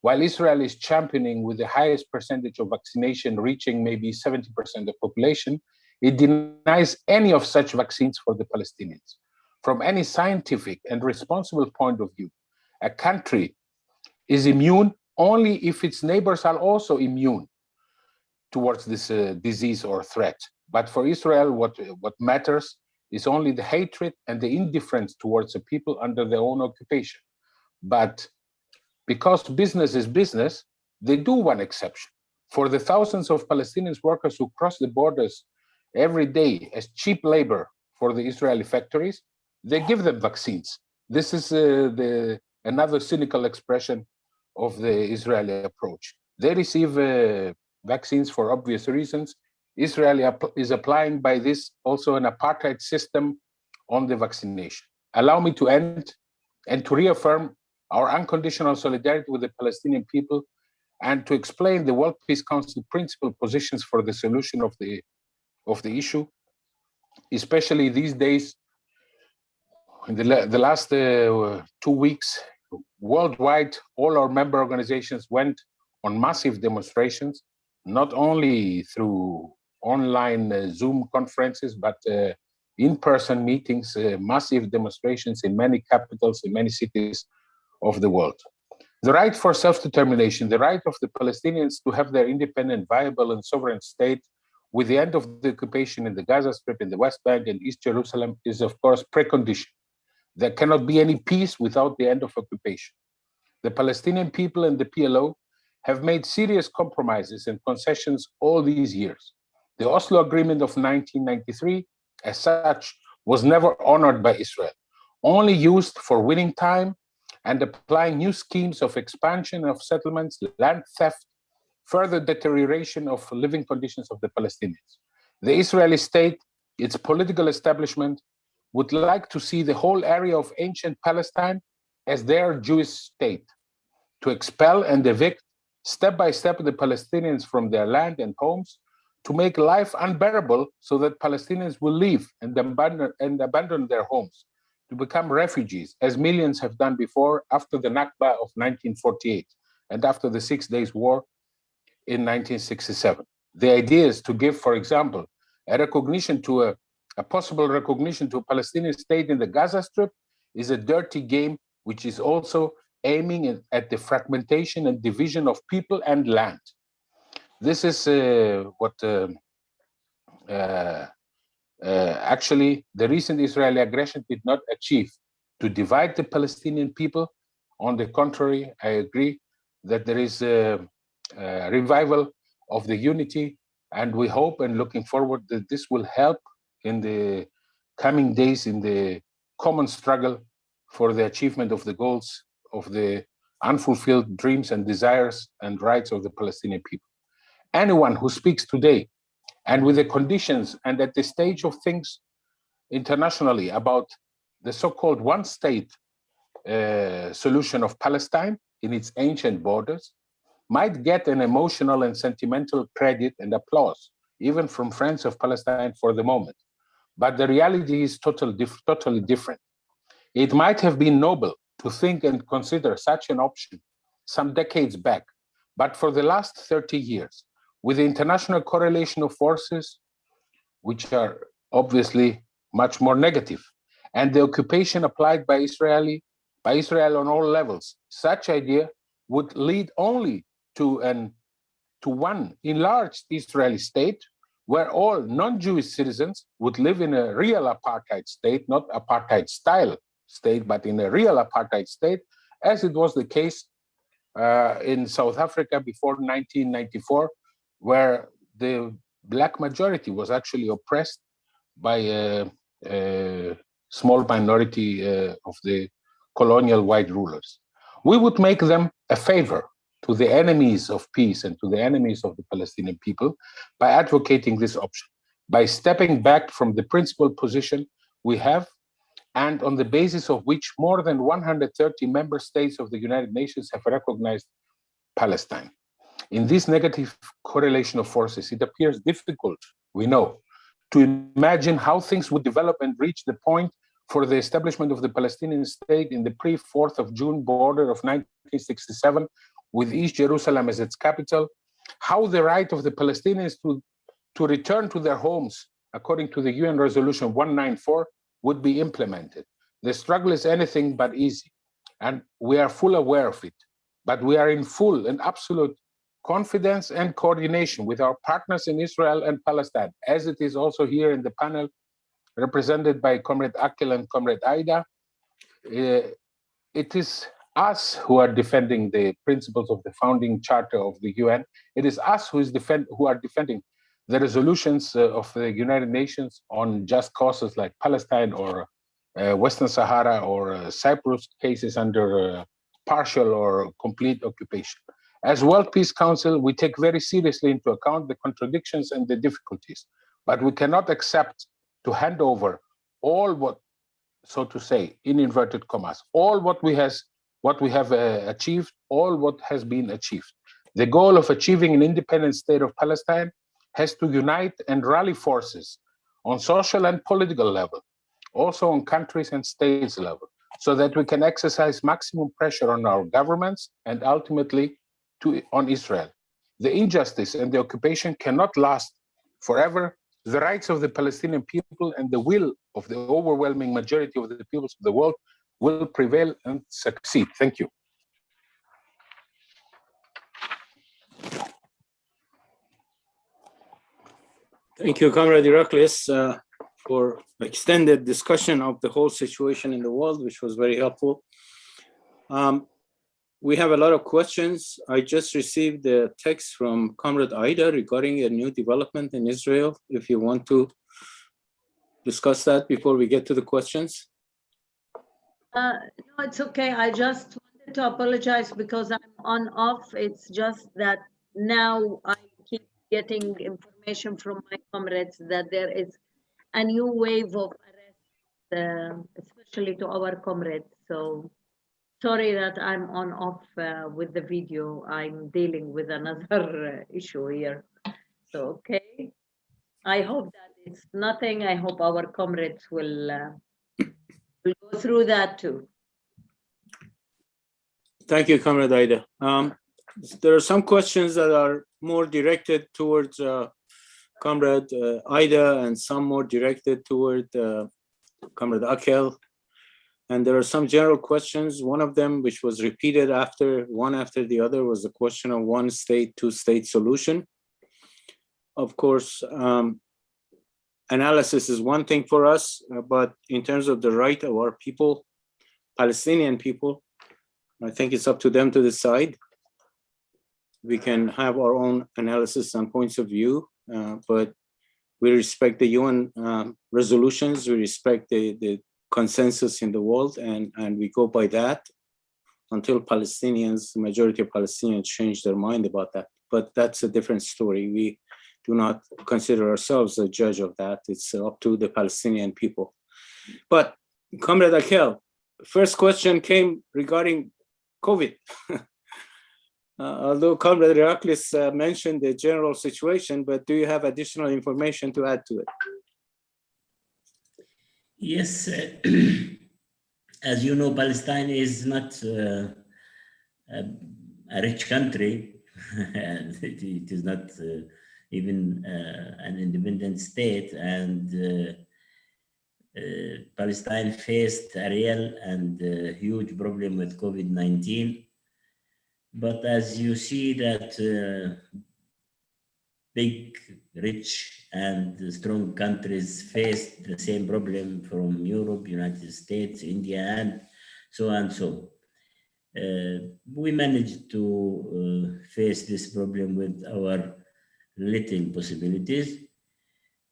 While Israel is championing with the highest percentage of vaccination reaching maybe 70% of population, it denies any of such vaccines for the Palestinians. From any scientific and responsible point of view, a country is immune only if its neighbors are also immune towards this disease or threat. But for Israel, what matters is only the hatred and the indifference towards the people under their own occupation. But because business is business, they do one exception. For the thousands of Palestinian workers who cross the borders every day as cheap labor for the Israeli factories, they give them vaccines. This is another cynical expression of the Israeli approach. They receive vaccines for obvious reasons. Israel is applying by this also an apartheid system on the vaccination. Allow me to end and to reaffirm our unconditional solidarity with the Palestinian people and to explain the World Peace Council principal positions for the solution of the issue, especially these days. In the last 2 weeks, worldwide, all our member organizations went on massive demonstrations, not only through online Zoom conferences, but in-person meetings, massive demonstrations in many capitals, in many cities of the world. The right for self-determination, the right of the Palestinians to have their independent, viable, and sovereign state with the end of the occupation in the Gaza Strip, in the West Bank, and East Jerusalem is, of course, precondition. There cannot be any peace without the end of occupation. The Palestinian people and the PLO have made serious compromises and concessions all these years. The Oslo Agreement of 1993, as such, was never honored by Israel, only used for winning time and applying new schemes of expansion of settlements, land theft, further deterioration of living conditions of the Palestinians. The Israeli state, its political establishment, would like to see the whole area of ancient Palestine as their Jewish state, to expel and evict step by step the Palestinians from their land and homes, to make life unbearable so that Palestinians will leave and abandon their homes, to become refugees, as millions have done before after the Nakba of 1948 and after the 6 Days War in 1967. The idea is to give, for example, a possible recognition to a Palestinian state in the Gaza Strip is a dirty game, which is also aiming at the fragmentation and division of people and land. This is what actually the recent Israeli aggression did not achieve, to divide the Palestinian people. On the contrary, I agree that there is a revival of the unity, and we hope and looking forward that this will help in the coming days in the common struggle for the achievement of the goals of the unfulfilled dreams and desires and rights of the Palestinian people. Anyone who speaks today and with the conditions and at the stage of things internationally about the so-called one-state solution of Palestine in its ancient borders might get an emotional and sentimental credit and applause, even from friends of Palestine for the moment. But the reality is totally different. It might have been noble to think and consider such an option some decades back, but for the last 30 years, with the international correlation of forces, which are obviously much more negative, and the occupation applied by Israel on all levels, such idea would lead only to one enlarged Israeli state where all non-Jewish citizens would live in a real apartheid state, not apartheid style state, but in a real apartheid state, as it was the case in South Africa before 1994, where the black majority was actually oppressed by a small minority of the colonial white rulers. We would make them a favor to the enemies of peace and to the enemies of the Palestinian people by advocating this option, by stepping back from the principled position we have, and on the basis of which more than 130 member states of the United Nations have recognized Palestine. In this negative correlation of forces, it appears difficult, we know, to imagine how things would develop and reach the point for the establishment of the Palestinian state in the pre-4th of June border of 1967, with East Jerusalem as its capital, how the right of the Palestinians to return to their homes, according to the UN Resolution 194, would be implemented. The struggle is anything but easy, and we are fully aware of it. But we are in full and absolute confidence and coordination with our partners in Israel and Palestine, as it is also here in the panel represented by Comrade Aqel and Comrade Aida. It is us who are defending the principles of the founding charter of the UN. It is us who are defending the resolutions of the United Nations on just causes like Palestine or Western Sahara or Cyprus cases under partial or complete occupation. As World Peace Council, we take very seriously into account the contradictions and the difficulties, but we cannot accept to hand over all what, so to say, in inverted commas, all what we have achieved, all what has been achieved. The goal of achieving an independent state of Palestine has to unite and rally forces on social and political level, also on countries and states level, so that we can exercise maximum pressure on our governments and ultimately on Israel. The injustice and the occupation cannot last forever. The rights of the Palestinian people and the will of the overwhelming majority of the peoples of the world will prevail and succeed. Thank you. Thank you, Comrade Iraklis, for extended discussion of the whole situation in the world, which was very helpful. We have a lot of questions. I just received a text from Comrade Aida regarding a new development in Israel. If you want to discuss that before we get to the questions. No, it's okay. I just wanted to apologize because I'm on off. It's just that now I keep getting information from my comrades that there is a new wave of arrests, especially to our comrades. So sorry that I'm on off with the video. I'm dealing with another issue here. So, okay. I hope that it's nothing. I hope our comrades will go through that too. Thank you, Comrade Aida. There are some questions that are more directed towards Comrade Aida and some more directed toward Comrade Aqel. And there are some general questions. One of them, which was repeated one after the other, was the question of one state, two state solution. Of course, analysis is one thing for us, but in terms of the right of our people, Palestinian people, I think it's up to them to decide. We can have our own analysis and points of view, but we respect the UN resolutions, we respect the consensus in the world, and we go by that until Palestinians, the majority of Palestinians change their mind about that. But that's a different story. We do not consider ourselves a judge of that. It's up to the Palestinian people. But Comrade Aqel, first question came regarding COVID. Although Comrade Iraklis mentioned the general situation, but do you have additional information to add to it? Yes, as you know, Palestine is not a rich country. It is not even an independent state, and Palestine faced a real and huge problem with COVID-19. But as you see that big, rich, and strong countries face the same problem from Europe, United States, India, and so on and so. We managed to face this problem with our little possibilities.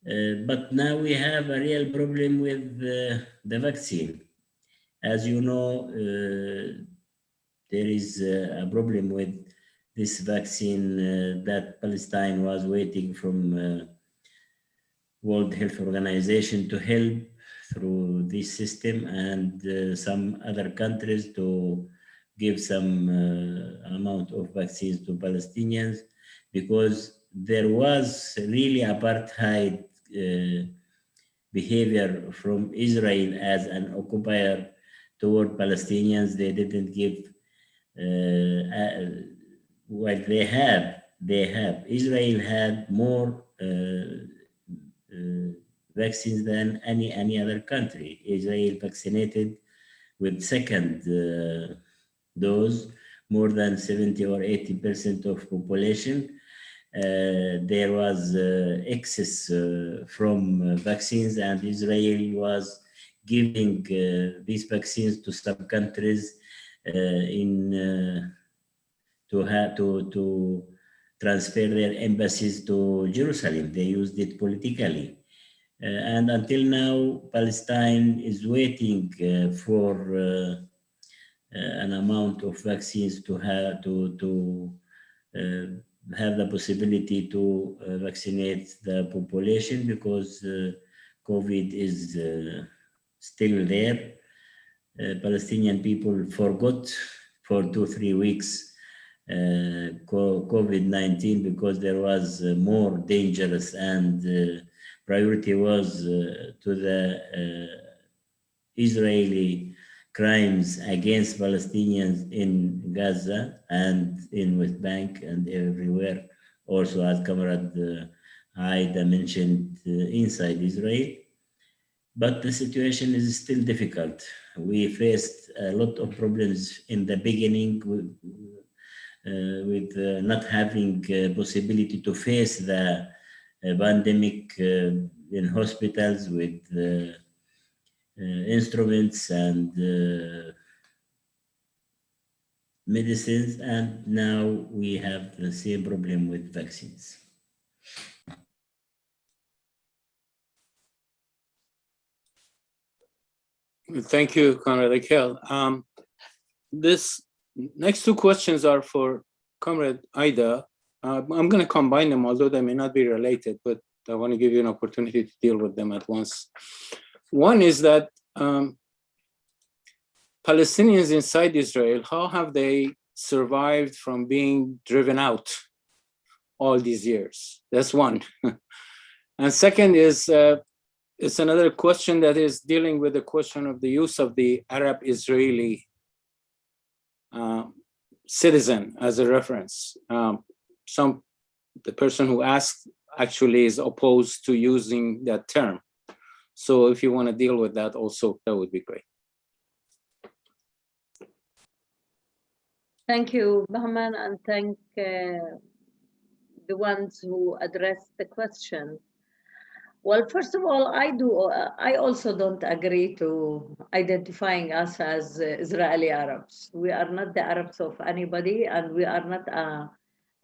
But now we have a real problem with the vaccine. As you know, there is a problem with this vaccine that Palestine was waiting from World Health Organization to help through this system, and some other countries to give some amount of vaccines to Palestinians, because there was really apartheid behavior from Israel as an occupier toward Palestinians. They didn't give what they have. Israel had more vaccines than any other country. Israel vaccinated with second dose more than 70 or 80% of population. There was excess from vaccines, and Israel was giving these vaccines to some countries to transfer their embassies to Jerusalem. They used it politically. And until now, Palestine is waiting for an amount of vaccines to have the possibility to vaccinate the population, because COVID is still there. Palestinian people forgot for 2-3 weeks COVID-19 because there was more dangerous, and priority was to the Israeli crimes against Palestinians in Gaza and in West Bank and everywhere. Also, as Comrade Aida mentioned, inside Israel. But the situation is still difficult. We faced a lot of problems in the beginning with not having possibility to face the pandemic in hospitals with instruments and medicines, and now we have the same problem with vaccines. Thank you, Comrade Aqel. This next two questions are for Comrade Aida. I'm going to combine them, although they may not be related, but I want to give you an opportunity to deal with them at once. One is that Palestinians inside Israel, how have they survived from being driven out all these years? That's one. And second is, it's another question that is dealing with the question of the use of the Arab-Israeli citizen as a reference. The person who asked actually is opposed to using that term. So if you want to deal with that also, that would be great. Thank you, Bahman, and thank the ones who addressed the question. Well, first of all, I also don't agree to identifying us as Israeli Arabs. We are not the Arabs of anybody, and we are not a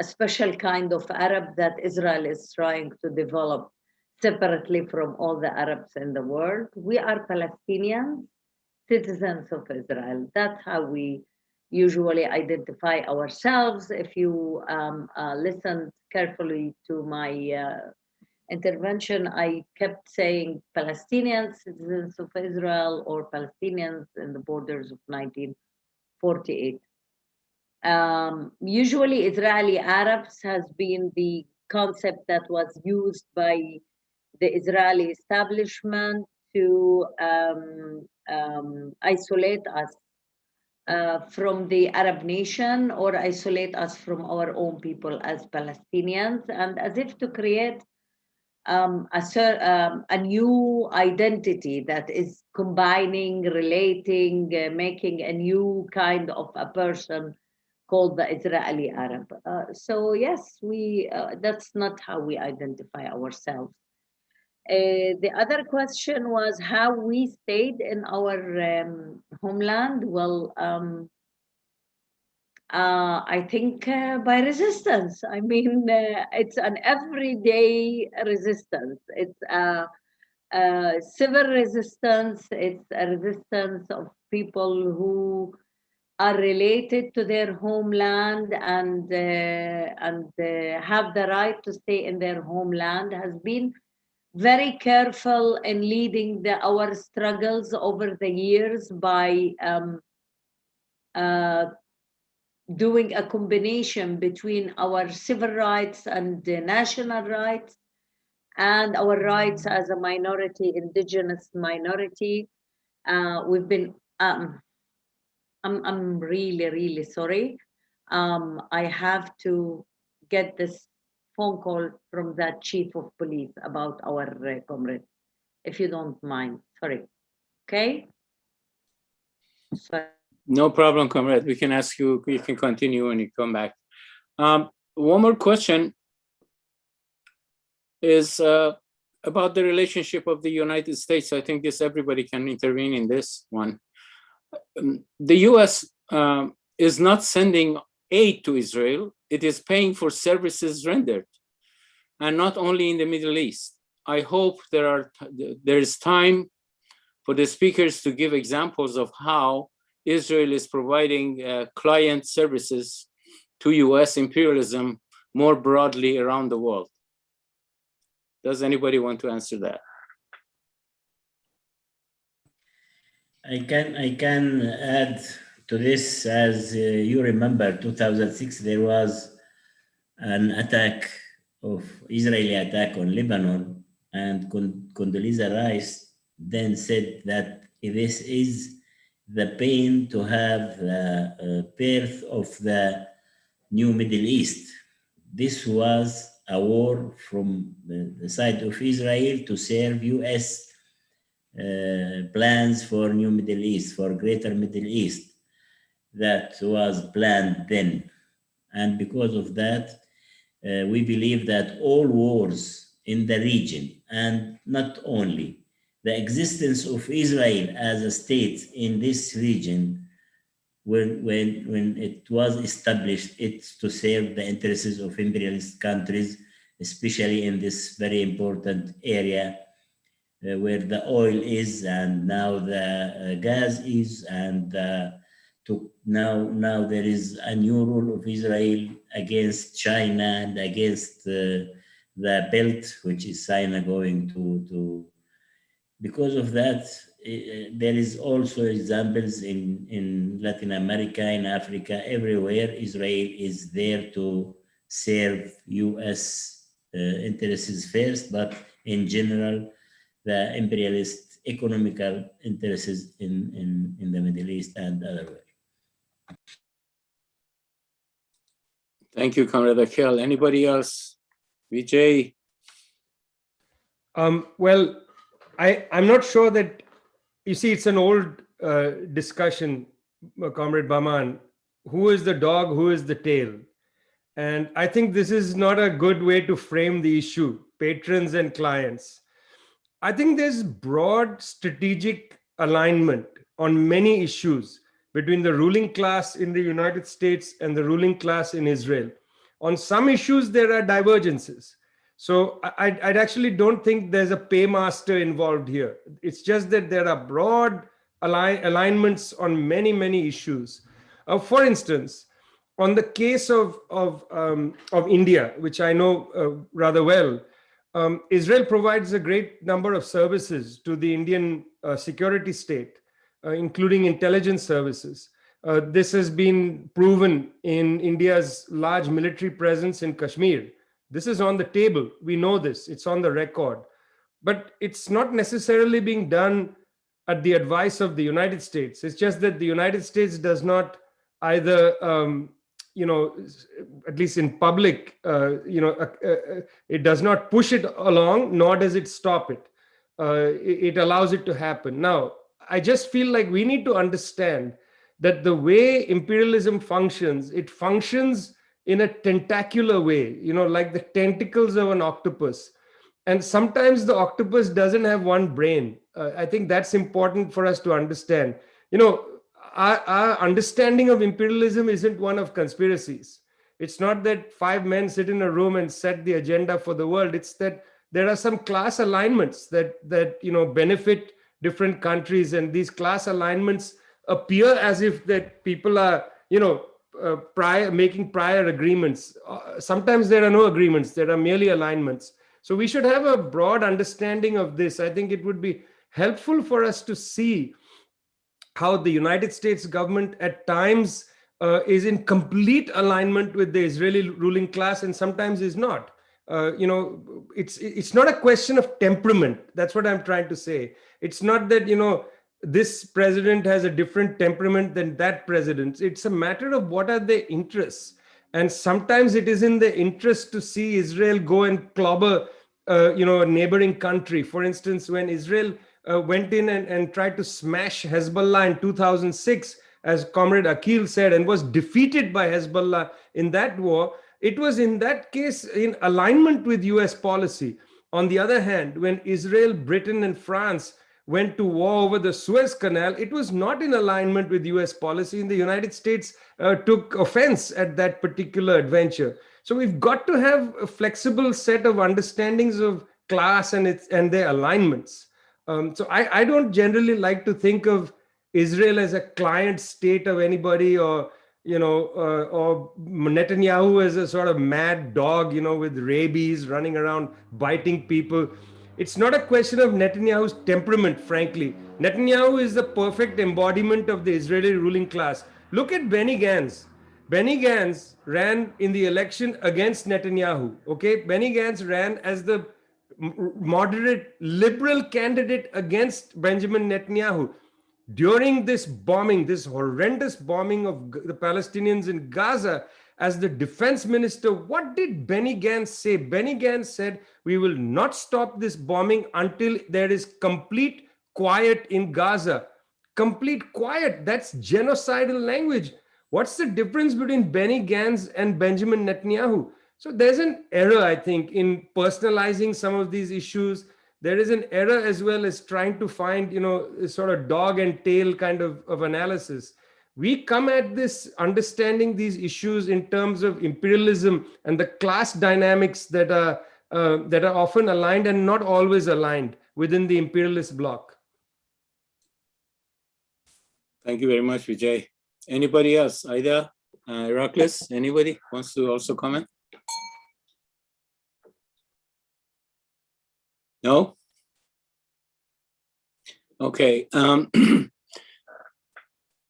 special kind of Arab that Israel is trying to develop separately from all the Arabs in the world. We are Palestinians, citizens of Israel. That's how we usually identify ourselves. If you listen carefully to my intervention, I kept saying Palestinians, citizens of Israel, or Palestinians in the borders of 1948. Usually Israeli Arabs has been the concept that was used by the Israeli establishment to isolate us from the Arab nation, or isolate us from our own people as Palestinians, and as if to create a new identity that is combining, relating, making a new kind of a person called the Israeli Arab. So yes, that's not how we identify ourselves. The other question was how we stayed in our homeland. Well, I think by resistance. I mean, it's an everyday resistance. It's a civil resistance. It's a resistance of people who are related to their homeland and have the right to stay in their homeland, has been very careful in leading our struggles over the years by doing a combination between our civil rights and the national rights and our rights as a minority, indigenous minority. We've been, I'm really, really sorry. I have to get this phone call from that chief of police about our comrades, if you don't mind. Sorry. Okay? Sorry. No problem, comrade. We can ask you, you can continue when you come back. One more question is about the relationship of the United States. I think this everybody can intervene in this one. The US is not sending aid to Israel. It is paying for services rendered, and not only in the Middle East. I hope there is time for the speakers to give examples of how Israel is providing client services to US imperialism more broadly around the world. Does anybody want to answer that? I can add to this. As you remember, 2006, there was an attack of Israeli attack on Lebanon, and Condoleezza Rice then said that this is the pain to have the birth of the new Middle East. This was a war from the side of Israel to serve US plans for new Middle East, for greater Middle East. That was planned then. And because of that, we believe that all wars in the region, and not only, the existence of Israel as a state in this region, when it was established, it's to serve the interests of imperialist countries, especially in this very important area where the oil is, and now the gas is, and now there is a new rule of Israel against China and against the belt, which is China going to. Because of that, there is also examples in Latin America, in Africa, everywhere. Israel is there to serve US interests first, but in general, the imperialist economical interests in the Middle East and otherwhere. Thank you, Comrade Aqel. Anybody else? Vijay? Well, I'm not sure that, you see, it's an old discussion, Comrade Bahman. Who is the dog? Who is the tail? And I think this is not a good way to frame the issue, patrons and clients. I think there's broad strategic alignment on many issues between the ruling class in the United States and the ruling class in Israel. On some issues, there are divergences. So I actually don't think there's a paymaster involved here. It's just that there are broad alignments on many, many issues. For instance, on the case of India, which I know rather well, Israel provides a great number of services to the Indian security state, including intelligence services. This has been proven in India's large military presence in Kashmir. This is on the table. We know this. It's on the record. But it's not necessarily being done at the advice of the United States. It's just that the United States does not either at least in public, it does not push it along, nor does it stop it. It allows it to happen. Now, I just feel like we need to understand that the way imperialism functions, it functions in a tentacular way, like the tentacles of an octopus. And sometimes the octopus doesn't have one brain. I think that's important for us to understand. Our understanding of imperialism isn't one of conspiracies. It's not that 5 men sit in a room and set the agenda for the world. It's that there are some class alignments that benefit different countries, and these class alignments appear as if that people are making prior agreements. Sometimes there are no agreements, there are merely alignments. So we should have a broad understanding of this. I think it would be helpful for us to see how the United States government at times is in complete alignment with the Israeli ruling class, and sometimes is not. It's not a question of temperament. That's what I'm trying to say. It's not that this president has a different temperament than that president. It's a matter of what are their interests, and sometimes it is in the interest to see Israel go and clobber a neighboring country. For instance, when Israel went in and tried to smash Hezbollah in 2006, as Comrade Aqel said, and was defeated by Hezbollah in that war, it was in that case in alignment with US policy. On the other hand, when Israel, Britain, and France went to war over the Suez Canal, it was not in alignment with US policy, and the United States took offense at that particular adventure. So we've got to have a flexible set of understandings of class and their alignments. So I don't generally like to think of Israel as a client state of anybody, or or Netanyahu as a sort of mad dog, with rabies running around biting people. It's not a question of Netanyahu's temperament, frankly. Netanyahu is the perfect embodiment of the Israeli ruling class. Look at Benny Gantz. Benny Gantz ran in the election against Netanyahu. Okay, Benny Gantz ran as the moderate liberal candidate against Benjamin Netanyahu. During this bombing, this horrendous bombing of the Palestinians in Gaza, as the defense minister, what did Benny Gantz say? Benny Gantz said, we will not stop this bombing until there is complete quiet in Gaza. Complete quiet, that's genocidal language. What's the difference between Benny Gantz and Benjamin Netanyahu? So there's an error, I think, in personalizing some of these issues. There is an error as well as trying to find, a sort of dog and tail kind of analysis. We come at this understanding these issues in terms of imperialism and the class dynamics that are often aligned and not always aligned within the imperialist bloc. Thank you very much, Vijay. Anybody else? Aida, Iraklis, anybody wants to also comment? No? Okay.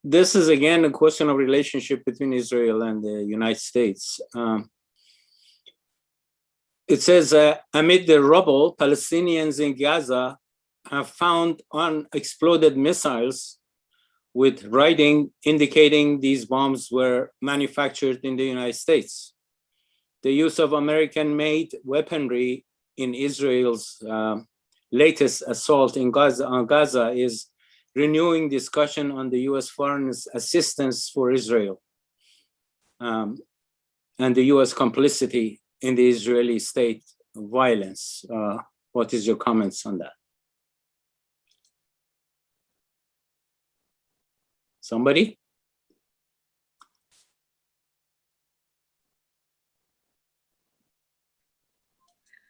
This is again a question of relationship between Israel and the United States. It says, amid the rubble, Palestinians in Gaza have found unexploded missiles with writing indicating these bombs were manufactured in the United States. The use of American-made weaponry in Israel's latest assault on Gaza is renewing discussion on the US foreign assistance for Israel and the US complicity in the Israeli state violence. What is your comments on that? Somebody?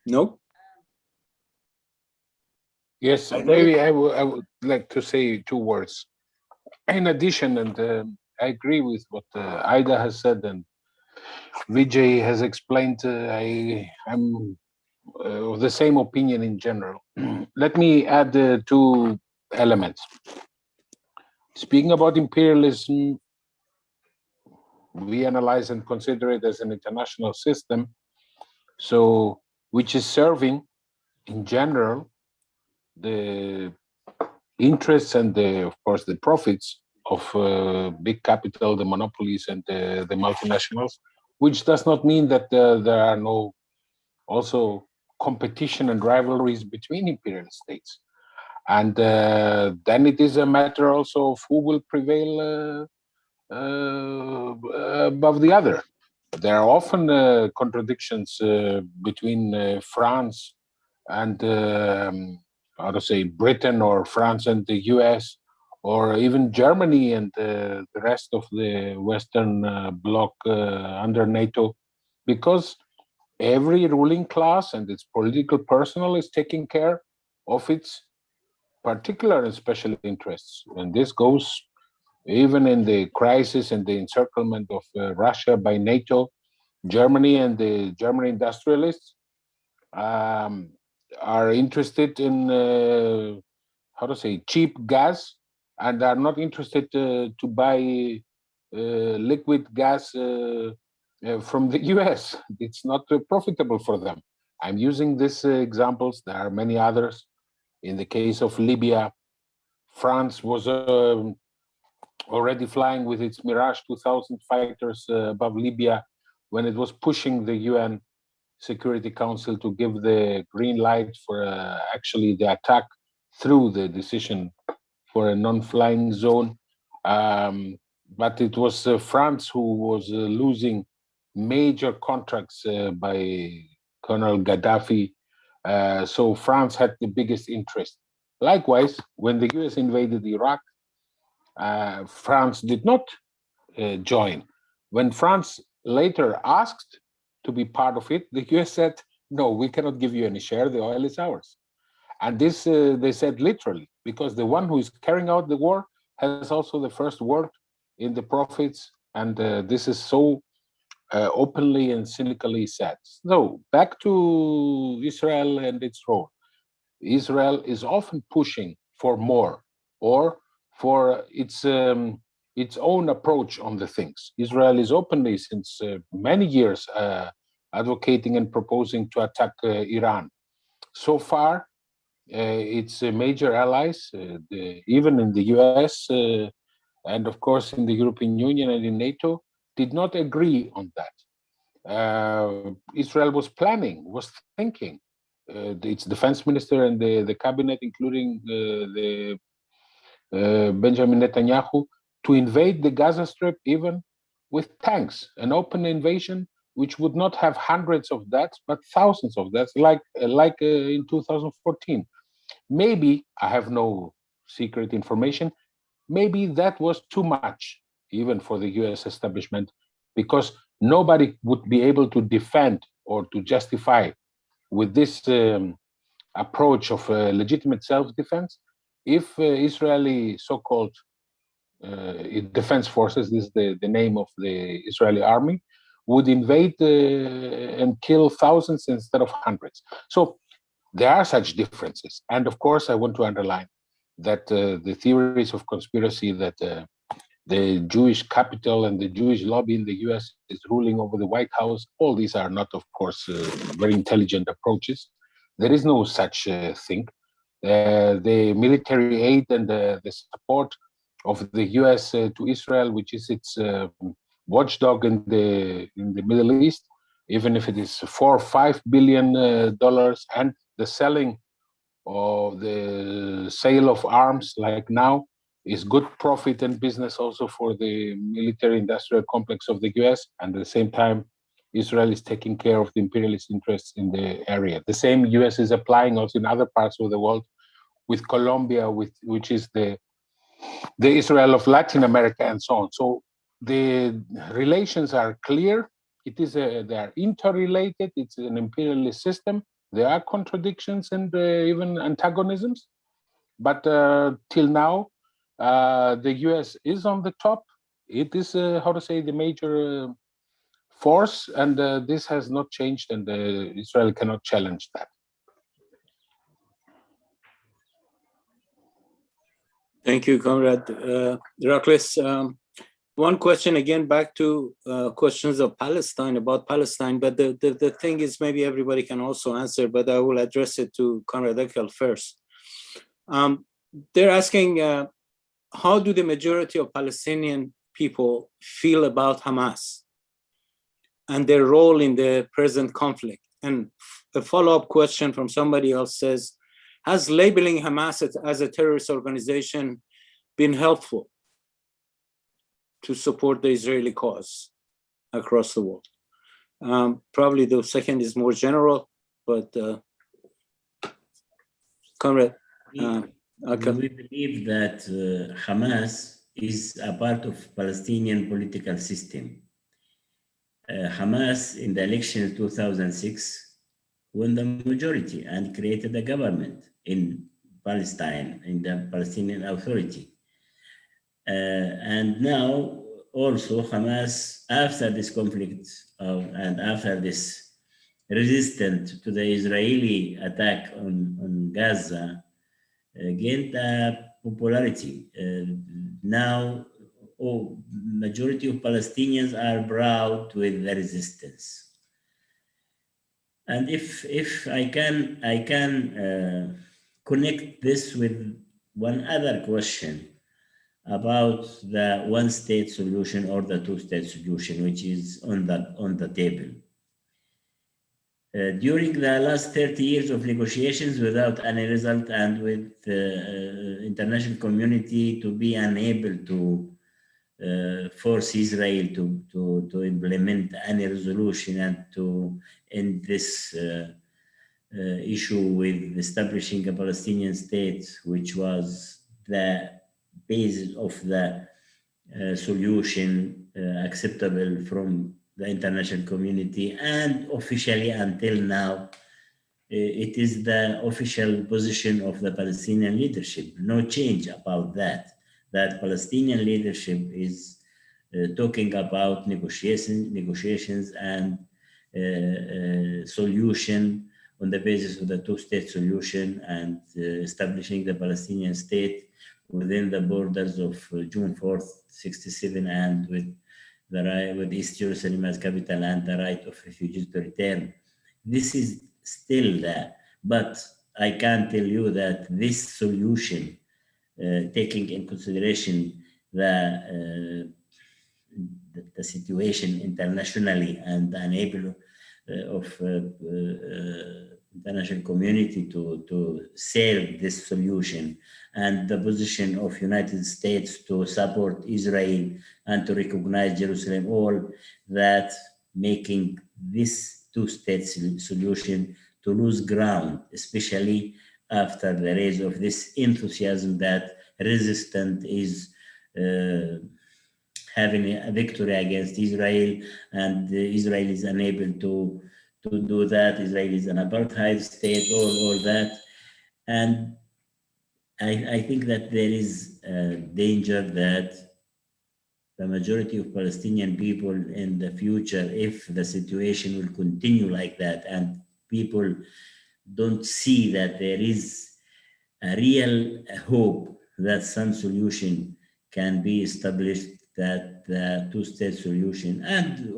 No? Yes, maybe I would like to say two words. In addition, and I agree with what Aida has said and Vijay has explained, I'm of the same opinion in general. Let me add two elements. Speaking about imperialism, we analyze and consider it as an international system, so which is serving, in general, the interests and of course the profits of big capital, the monopolies and the multinationals, which does not mean that there are no also competition and rivalries between imperial states. And then it is a matter also of who will prevail above the other. There are often contradictions between France and Britain, or France and the US, or even Germany and the rest of the Western bloc under NATO, because every ruling class and its political personnel is taking care of its particular and special interests. And this goes even in the crisis and the encirclement of Russia by NATO. Germany and the German industrialists are interested in cheap gas, and are not interested to buy liquid gas from the US. It's not profitable for them. I'm using these examples. There are many others. In the case of Libya, France was already flying with its Mirage 2000 fighters above Libya when it was pushing the UN Security Council to give the green light for actually the attack through the decision for a non-flying zone. but it was France who was losing major contracts by Colonel Gaddafi. So France had the biggest interest. Likewise, when the US invaded Iraq, France did not join. When France later asked to be part of it, the US said, no, we cannot give you any share, the oil is ours. And this they said literally, because the one who is carrying out the war has also the first word in the profits, and this is so openly and cynically said. So back to Israel and its role. Israel is often pushing for more or for its own approach on the things. Israel is openly, since many years, advocating and proposing to attack Iran. So far, its major allies, even in the US and of course in the European Union and in NATO, did not agree on that. Israel was planning, was thinking, its defense minister and the cabinet, including Benjamin Netanyahu, to invade the Gaza Strip even with tanks, an open invasion which would not have hundreds of deaths, but thousands of deaths, like in 2014. Maybe, I have no secret information, maybe that was too much, even for the US establishment, because nobody would be able to defend or to justify with this approach of legitimate self-defense if Israeli so-called defense forces, this is the name of the Israeli army, would invade and kill thousands instead of hundreds. So there are such differences. And of course, I want to underline that the theories of conspiracy that the Jewish capital and the Jewish lobby in the US is ruling over the White House, all these are not, of course, very intelligent approaches. There is no such thing. The military aid and the support of the US to Israel, which is its watchdog in the Middle East, even if it is $4 or $5 billion, and the selling or the sale of arms like now is good profit and business also for the military industrial complex of the US. And at the same time, Israel is taking care of the imperialist interests in the area. The same US is applying also in other parts of the world, with Colombia, which is the Israel of Latin America and so on. So the relations are clear. It is they are interrelated. It's an imperialist system. There are contradictions and even antagonisms. But till now, the US is on the top. It is, the major force, and this has not changed, and Israel cannot challenge that. Thank you, Comrade Iraklis. One question again, back to questions of Palestine, about Palestine, but the thing is, maybe everybody can also answer, but I will address it to Comrade Aqel first. They're asking, how do the majority of Palestinian people feel about Hamas and their role in the present conflict? And a follow-up question from somebody else says, has labeling Hamas as a terrorist organization been helpful to support the Israeli cause across the world? Probably the second is more general, but Comrade Aqel. We believe that Hamas is a part of Palestinian political system. Hamas in the election of 2006 won the majority and created a government in Palestine, in the Palestinian Authority. And now also Hamas, after this conflict and after this resistance to the Israeli attack on Gaza, gained popularity. Now, majority of Palestinians are proud with the resistance. And if I can connect this with one other question about the one-state solution or the two-state solution, which is on the table. During the last 30 years of negotiations without any result, and with the international community to be unable to force Israel to implement any resolution and to end this issue with establishing a Palestinian state, which was the basis of the solution acceptable from the international community, and officially until now, it is the official position of the Palestinian leadership. No change about that. That Palestinian leadership is talking about negotiations and solution on the basis of the two-state solution and establishing the Palestinian state within the borders of June 4th, 1967, and with the right, with East Jerusalem as capital and the right of refugees to return. This is still there, but I can tell you that this solution, taking in consideration the situation internationally and the enabling of international community to save this solution, and the position of United States to support Israel and to recognize Jerusalem, all that making this two-state solution to lose ground, especially after the rise of this enthusiasm that resistance is having a victory against Israel, and Israel is unable to do that. Israel is an apartheid state, all that. And I think that there is a danger that the majority of Palestinian people in the future, if the situation will continue like that and people don't see that there is a real hope that some solution can be established, that the two-state solution, and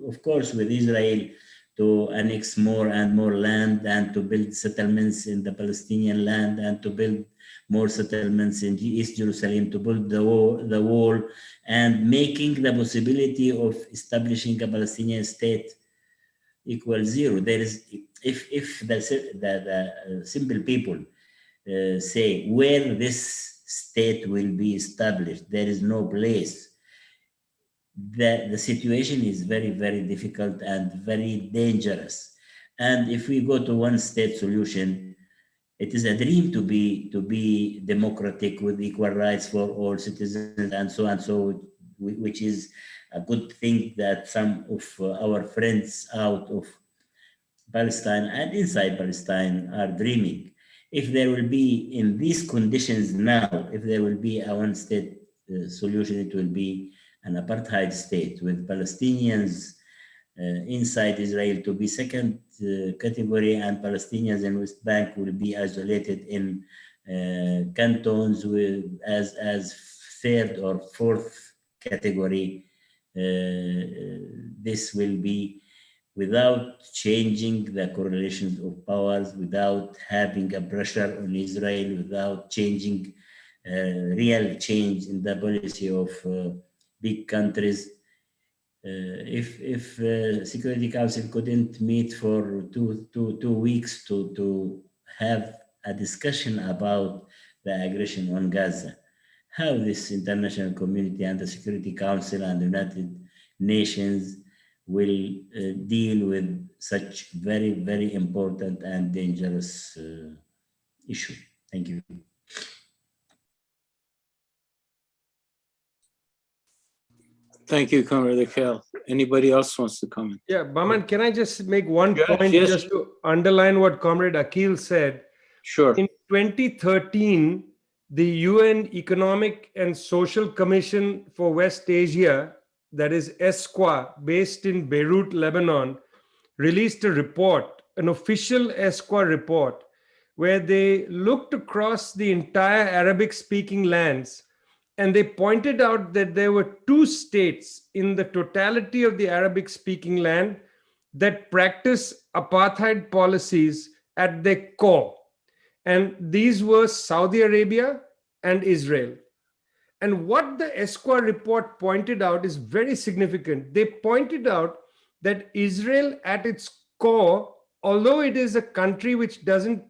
of course with Israel to annex more and more land and to build settlements in the Palestinian land and to build more settlements in East Jerusalem, to build the wall and making the possibility of establishing a Palestinian state equal zero. There is, if the simple people say where this state will be established, there is no place. The situation is very, very difficult and very dangerous. And if we go to one state solution, it is a dream to be democratic with equal rights for all citizens and so, which is a good thing that some of our friends out of Palestine and inside Palestine are dreaming. If there will be in these conditions now, if there will be a one state solution, it will be an apartheid state with Palestinians inside Israel to be second category, and Palestinians in West Bank will be isolated in cantons with as third or fourth category. This will be without changing the correlations of powers, without having a pressure on Israel, without changing real change in the policy of big countries. If Security Council couldn't meet for two weeks to have a discussion about the aggression on Gaza, how this international community and the Security Council and the United Nations will deal with such very, very important and dangerous issue. Thank you. Thank you, Comrade Aqel. Anybody else wants to comment? Yeah, Bahman, can I just make one point yes. just to underline what Comrade Aqel said? Sure. In 2013, the UN Economic and Social Commission for West Asia, that is ESQA, based in Beirut, Lebanon, released a report, an official ESQA report, where they looked across the entire Arabic-speaking lands, and they pointed out that there were two states in the totality of the Arabic-speaking land that practice apartheid policies at their core. And these were Saudi Arabia and Israel. And what the ESQA report pointed out is very significant. They pointed out that Israel at its core, although it is a country which doesn't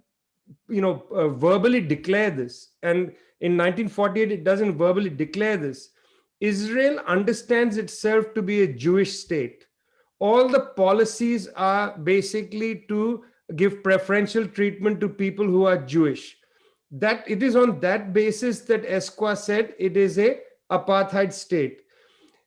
verbally declare this, and in 1948 it doesn't verbally declare this, Israel understands itself to be a Jewish state. All the policies are basically to give preferential treatment to people who are Jewish. That it is on that basis that ESCWA said it is a apartheid state.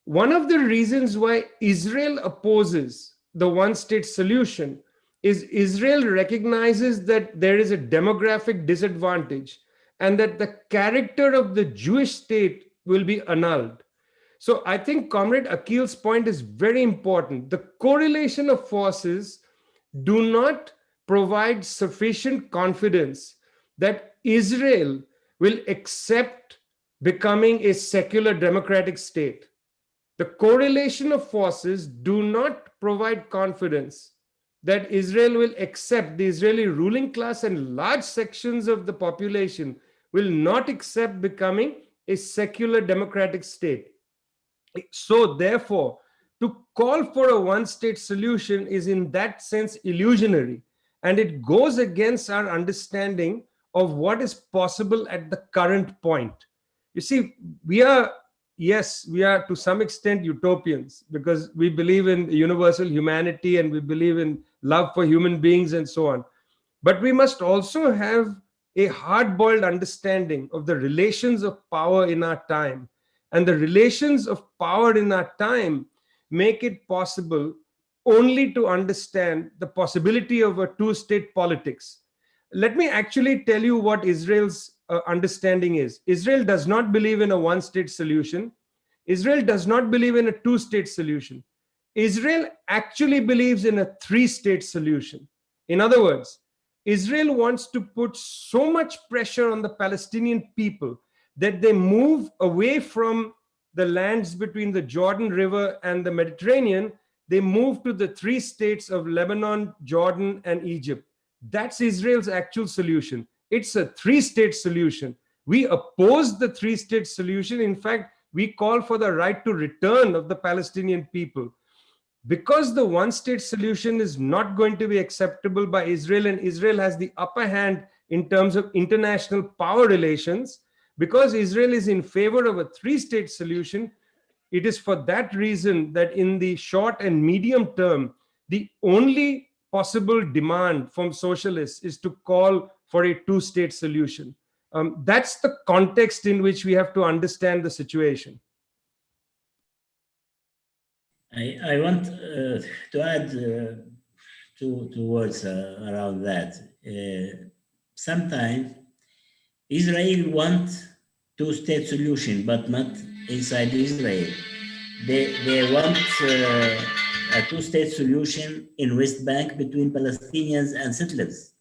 One of the reasons why Israel opposes the one state solution is Israel recognizes that there is a demographic disadvantage and that the character of the Jewish state will be annulled. So I think Comrade Aqil's point is very important. The correlation of forces do not provide sufficient confidence that Israel will accept becoming a secular democratic state. The correlation of forces do not provide confidence that Israel will accept, the Israeli ruling class and large sections of the population will not accept becoming a secular democratic state. So therefore, to call for a one-state solution is in that sense illusionary, and it goes against our understanding of what is possible at the current point. You see, we are to some extent utopians because we believe in universal humanity and we believe in love for human beings and so on. But we must also have a hard-boiled understanding of the relations of power in our time. And the relations of power in our time make it possible only to understand the possibility of a two-state politics. Let me actually tell you what Israel's understanding is. Israel does not believe in a one-state solution. Israel does not believe in a two-state solution. Israel actually believes in a three-state solution. In other words, Israel wants to put so much pressure on the Palestinian people that they move away from the lands between the Jordan River and the Mediterranean. They move to the three states of Lebanon, Jordan, and Egypt. That's Israel's actual solution. It's a three-state solution. We oppose the three-state solution. In fact, we call for the right to return of the Palestinian people. Because the one-state solution is not going to be acceptable by Israel, and Israel has the upper hand in terms of international power relations, because Israel is in favor of a three-state solution, it is for that reason that in the short and medium term, the only possible demand from socialists is to call for a two-state solution. That's the context in which we have to understand the situation. I want to add two words around that. Sometimes Israel wants two-state solution, but not inside Israel. They want a two-state solution in West Bank between Palestinians and settlers.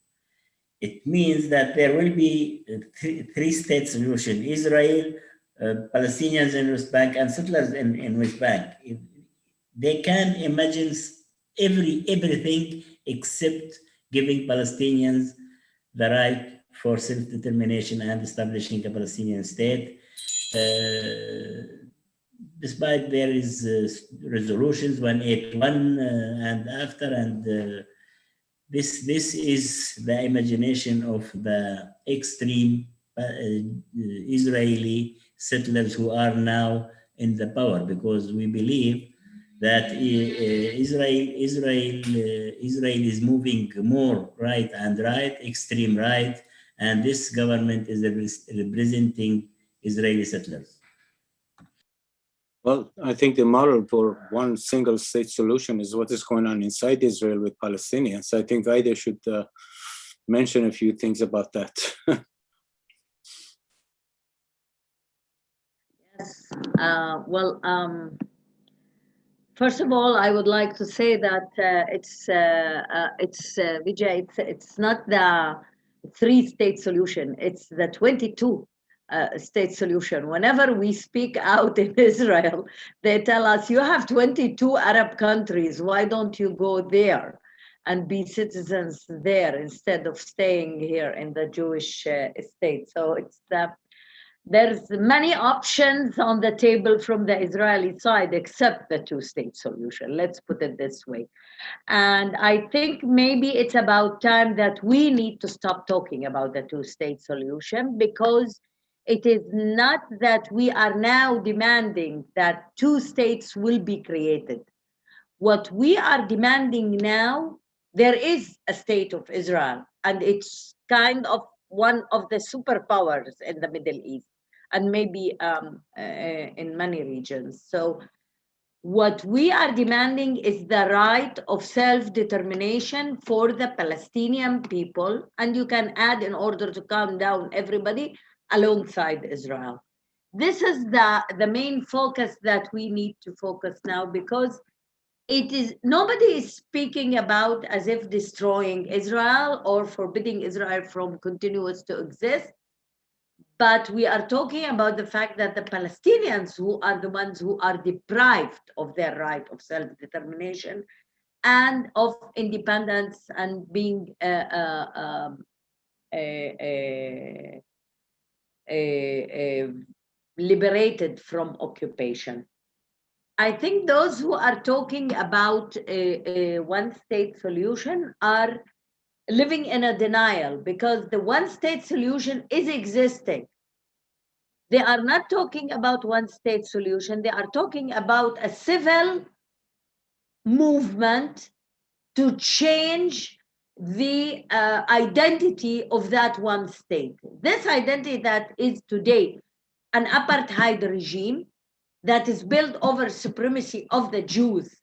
It means that there will be a three-state solution: Israel, Palestinians in West Bank, and settlers in West Bank. They can imagine everything except giving Palestinians the right for self-determination and establishing a Palestinian state. Despite there is resolutions 181 and after, and this is the imagination of the extreme Israeli settlers who are now in the power, because we believe that Israel is moving more right, extreme right, and this government is representing Israeli settlers. Well, I think the model for one single state solution is what is going on inside Israel with Palestinians. I think Aida should mention a few things about that. Yes. First of all, I would like to say that Vijay, it's not the three-state solution. It's the 22 state solution. Whenever we speak out in Israel, they tell us, you have 22 Arab countries. Why don't you go there and be citizens there instead of staying here in the Jewish state? So it's there's many options on the table from the Israeli side, except the two-state solution. Let's put it this way. And I think maybe it's about time that we need to stop talking about the two-state solution, because It is not that we are now demanding that 2 states will be created. What we are demanding now, there is a state of Israel, and it's kind of one of the superpowers in the Middle East, and maybe in many regions. So what we are demanding is the right of self-determination for the Palestinian people, and you can add, in order to calm down everybody, alongside Israel. This is the main focus that we need to focus now, because it is, nobody is speaking about as if destroying Israel or forbidding Israel from continuous to exist. But we are talking about the fact that the Palestinians, who are the ones who are deprived of their right of self-determination and of independence and being liberated from occupation. I think those who are talking about a one-state solution are living in a denial, because the one-state solution is existing. They are not talking about one-state solution. They are talking about a civil movement to change the identity of that one state. This identity that is today an apartheid regime that is built over supremacy of the Jews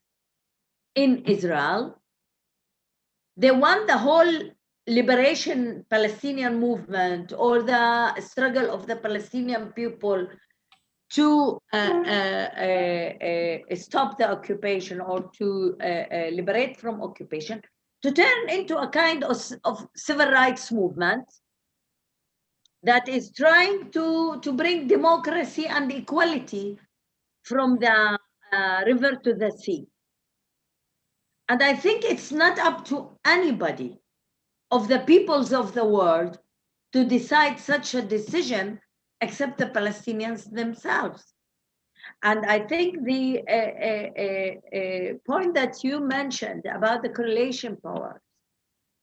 in Israel. They want the whole liberation Palestinian movement or the struggle of the Palestinian people to stop the occupation or to liberate from occupation, to turn into a kind of civil rights movement that is trying to bring democracy and equality from the river to the sea. And I think it's not up to anybody of the peoples of the world to decide such a decision except the Palestinians themselves. And I think the point that you mentioned about the correlation powers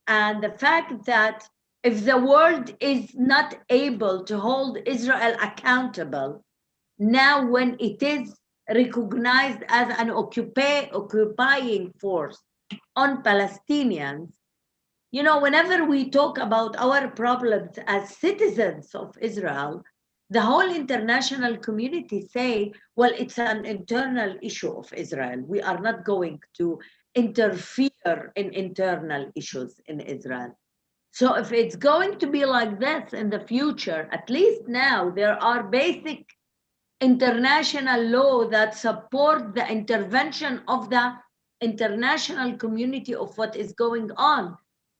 and the fact that if the world is not able to hold Israel accountable, now when it is recognized as an occupying force on Palestinians, you know, whenever we talk about our problems as citizens of Israel, the whole international community say, well, it's an internal issue of Israel. We are not going to interfere in internal issues in Israel. So if it's going to be like this in the future, at least now there are basic international law that support the intervention of the international community of what is going on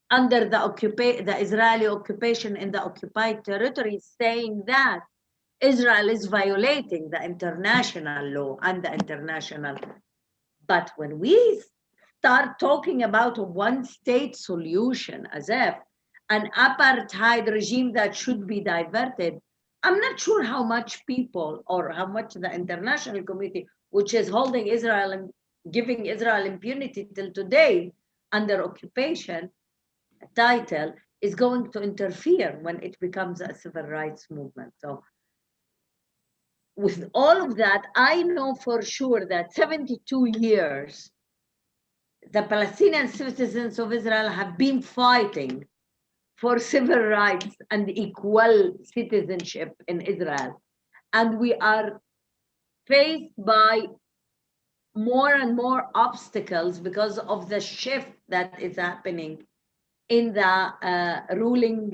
under the Israeli occupation in the occupied territories, saying that Israel is violating the international law and the international. But when we start talking about a one-state solution as if an apartheid regime that should be diverted, I'm not sure how much people or how much the international community, which is holding Israel and giving Israel impunity till today under occupation title, is going to interfere when it becomes a civil rights movement. So with all of that, I know for sure that 72 years, the Palestinian citizens of Israel have been fighting for civil rights and equal citizenship in Israel. And we are faced by more and more obstacles because of the shift that is happening in the ruling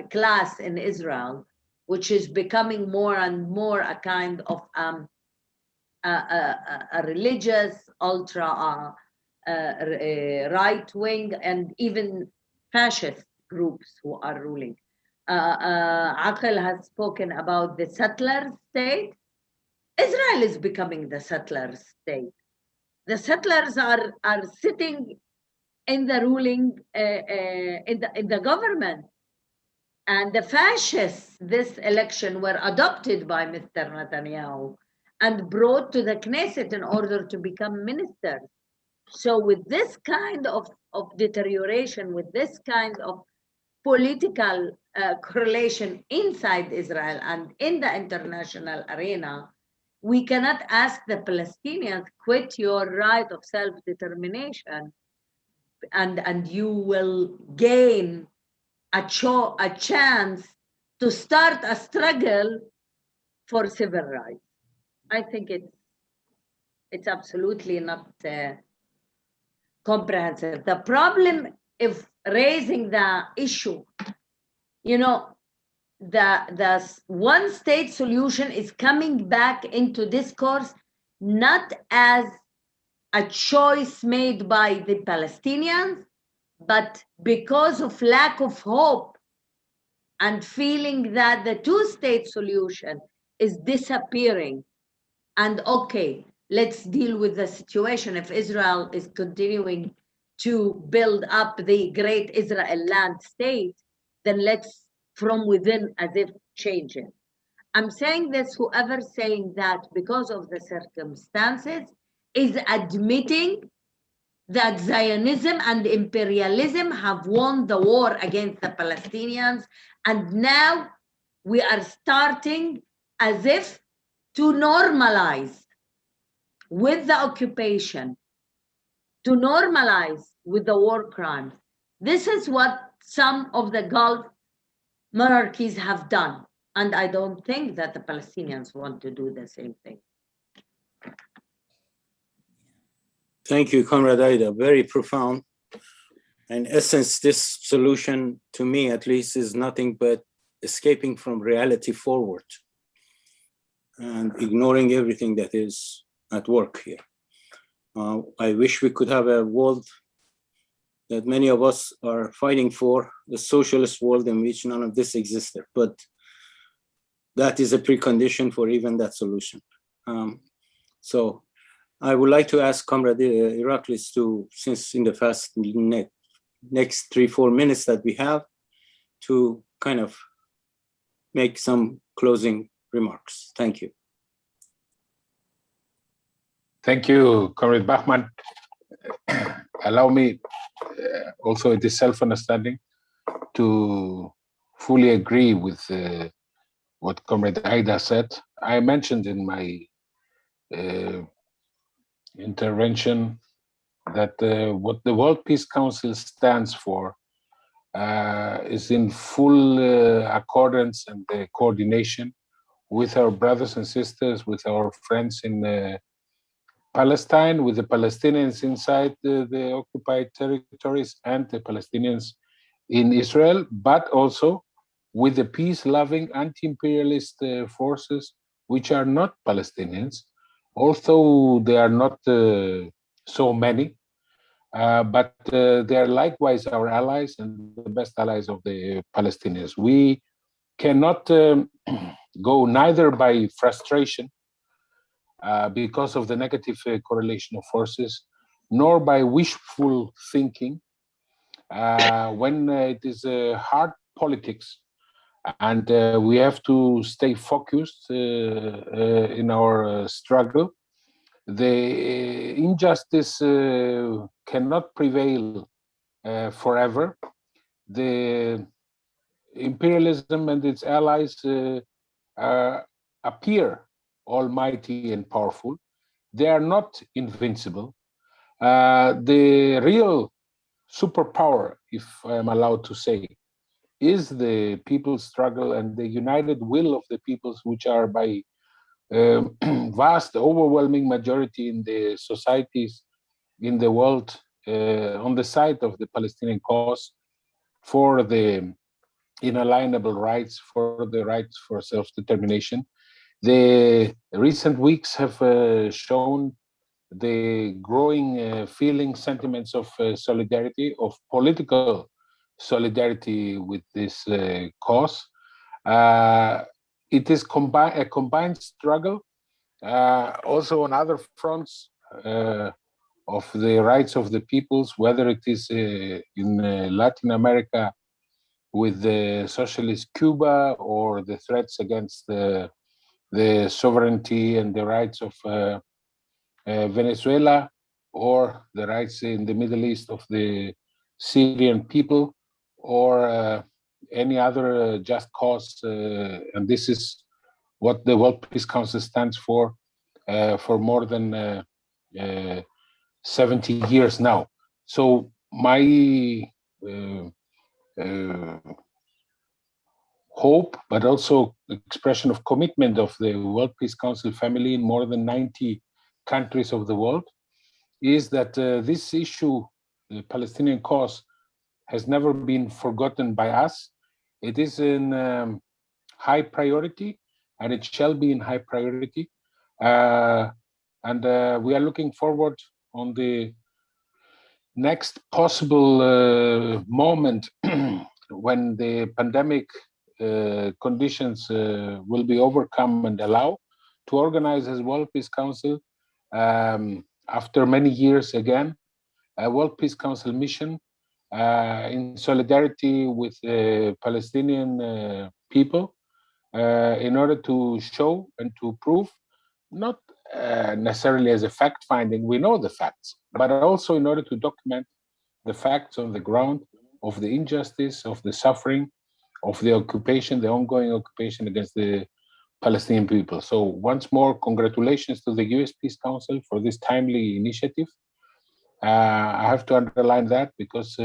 class in Israel, which is becoming more and more a kind of a religious, ultra right-wing, and even fascist groups who are ruling. Aqel has spoken about the settler state. Israel is becoming the settler state. The settlers are sitting in the ruling, in the government. And the fascists this election were adopted by Mr. Netanyahu and brought to the Knesset in order to become ministers. So with this kind of deterioration, with this kind of political correlation inside Israel and in the international arena, we cannot ask the Palestinians, quit your right of self-determination and you will gain a chance to start a struggle for civil rights. I think it's absolutely not comprehensive. The problem if raising the issue, you know, the one state solution is coming back into discourse not as a choice made by the Palestinians, but because of lack of hope and feeling that the two-state solution is disappearing. And okay, let's deal with the situation. If Israel is continuing to build up the great Israel land state, then let's from within as if change it. I'm saying this, whoever saying that because of the circumstances is admitting that Zionism and imperialism have won the war against the Palestinians, and now we are starting as if to normalize with the occupation, to normalize with the war crimes. This is what some of the Gulf monarchies have done, and I don't think that the Palestinians want to do the same thing. Thank you, Comrade Aida. Very profound. In essence, this solution, to me at least, is nothing but escaping from reality forward and ignoring everything that is at work here. I wish we could have a world that many of us are fighting for, a socialist world in which none of this existed, but that is a precondition for even that solution. So I would like to ask Comrade Iraklis to, since in the next 3-4 minutes that we have, to kind of make some closing remarks. Thank you. Thank you, Comrade Bahman. Allow me, also it is self-understanding, to fully agree with what Comrade Aida said. I mentioned in my intervention that what the World Peace Council stands for is in full accordance and coordination with our brothers and sisters, with our friends in Palestine, with the Palestinians inside the occupied territories and the Palestinians in Israel, but also with the peace-loving anti-imperialist forces, which are not Palestinians, although they are not so many, but they are likewise our allies and the best allies of the Palestinians. We cannot go neither by frustration because of the negative correlation of forces, nor by wishful thinking when it is hard politics and we have to stay focused in our struggle. The injustice cannot prevail forever. The imperialism and its allies appear almighty and powerful. They are not invincible. The real superpower, if I'm allowed to say, is the people's struggle and the united will of the peoples, which are by vast, overwhelming majority in the societies in the world on the side of the Palestinian cause for the inalienable rights, for the rights for self-determination. The recent weeks have shown the growing feeling, sentiments of solidarity, of political solidarity with this cause. It is a combined struggle, also on other fronts of the rights of the peoples, whether it is in Latin America with the socialist Cuba, or the threats against the sovereignty and the rights of Venezuela, or the rights in the Middle East of the Syrian people, or any other just cause, and this is what the World Peace Council stands for more than 70 years now. So my hope, but also expression of commitment of the World Peace Council family in more than 90 countries of the world, is that this issue, the Palestinian cause, has never been forgotten by us. It is in high priority, and it shall be in high priority. And we are looking forward on the next possible moment when the pandemic conditions will be overcome and allow to organize as World Peace Council after many years again, a World Peace Council mission in solidarity with the Palestinian people in order to show and to prove, not necessarily as a fact finding, we know the facts, but also in order to document the facts on the ground of the injustice, of the suffering, of the occupation, the ongoing occupation against the Palestinian people. So once more, congratulations to the US Peace Council for this timely initiative. I have to underline that because,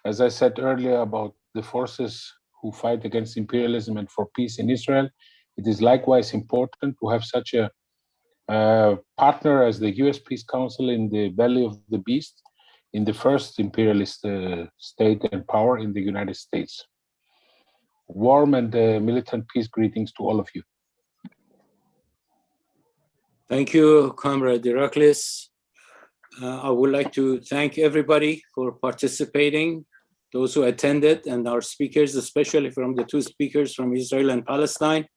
as I said earlier about the forces who fight against imperialism and for peace in Israel, it is likewise important to have such a partner as the US Peace Council in the belly of the beast, in the first imperialist state and power in the United States. Warm and militant peace greetings to all of you. Thank you, Comrade Iraklis. I would like to thank everybody for participating, those who attended, and our speakers, especially from the two speakers from Israel and Palestine,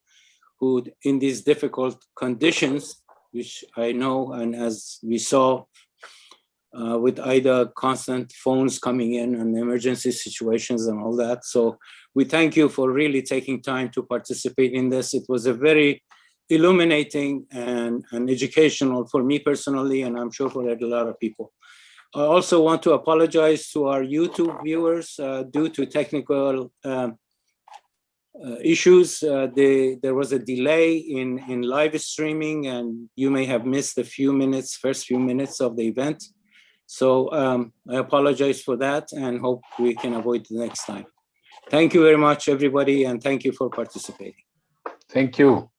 who in these difficult conditions, which I know, and as we saw with Aida, constant phones coming in and emergency situations and all that. So we thank you for really taking time to participate in this. It was a very illuminating and educational for me personally, and I'm sure for a lot of people. I also want to apologize to our YouTube viewers due to technical issues. There was a delay in live streaming, and you may have missed the first few minutes of the event. So I apologize for that and hope we can avoid the next time. Thank you very much, everybody, and thank you for participating. Thank you.